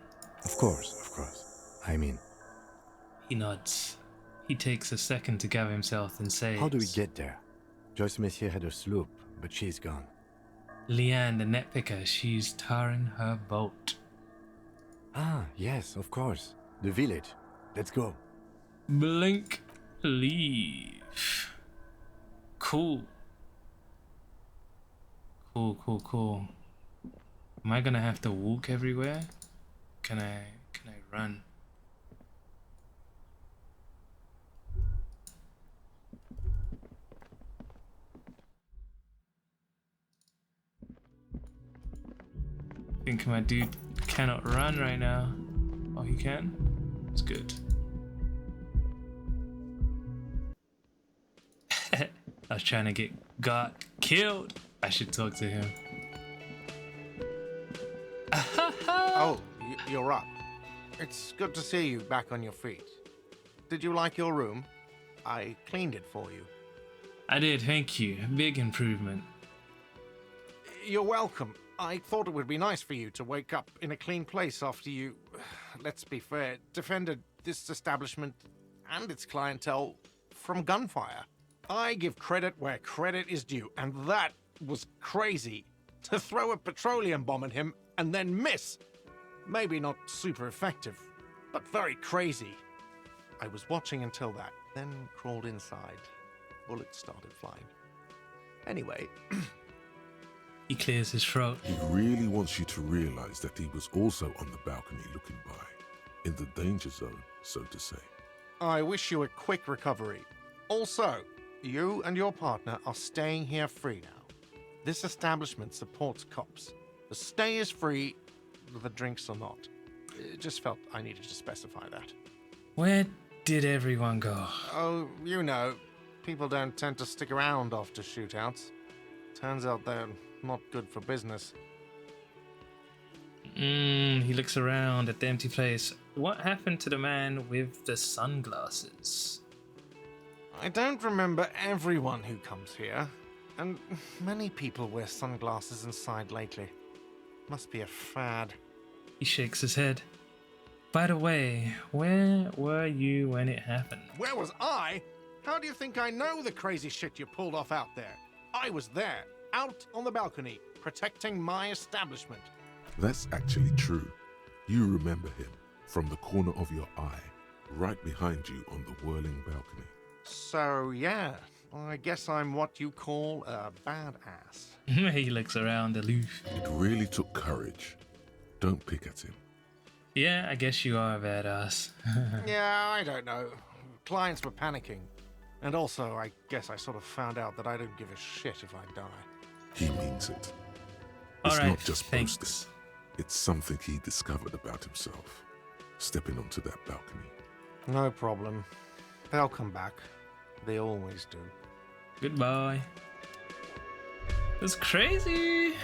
Of course. I'm in. He nods. He takes a second to gather himself and says... How do we get there? Joyce Messier had a sloop, but she's gone. Leanne, the net picker, she's tarring her boat. Ah, yes, of course. The village. Let's go. Blink, leave. Cool. Cool. Am I gonna have to walk everywhere? Can I run? I think my dude cannot run right now. Oh, he can? It's good. I was trying to got killed. I should talk to him. Oh, you're up. It's good to see you back on your feet. Did you like your room? I cleaned it for you. I did, thank you. Big improvement. You're welcome. I thought it would be nice for you to wake up in a clean place after you, let's be fair, defended this establishment and its clientele from gunfire. I give credit where credit is due, and that was crazy. To throw a petroleum bomb at him and then miss. Maybe not super effective, but very crazy. I was watching until that, then crawled inside. Bullets started flying. Anyway... He clears his throat. He really wants you to realize that he was also on the balcony looking by, in the danger zone, so to say. I wish you a quick recovery. Also, you and your partner are staying here free now. This establishment supports cops. The stay is free, the drinks are not. It just felt I needed to specify that. Where did everyone go? Oh, you know, people don't tend to stick around after shootouts. Turns out they're not good for business. He looks around at the empty place. What happened to the man with the sunglasses? I don't remember everyone who comes here, and many people wear sunglasses inside lately. Must be a fad. He shakes his head. By the way, where were you when it happened? Where was I? How do you think I know the crazy shit you pulled off out there? I was there, out on the balcony, protecting my establishment. That's actually true. You remember him from the corner of your eye, right behind you on the whirling balcony. So, yeah, I guess I'm what you call a badass. He looks around aloof. It really took courage. Don't pick at him. Yeah, I guess you are a badass. Yeah, I don't know. Clients were panicking. And also, I guess I sort of found out that I don't give a shit if I die. He means it. All It's right, not just thanks. boasting. It's something he discovered about himself, stepping onto that balcony. No problem. They'll come back. They always do. Goodbye. That's crazy.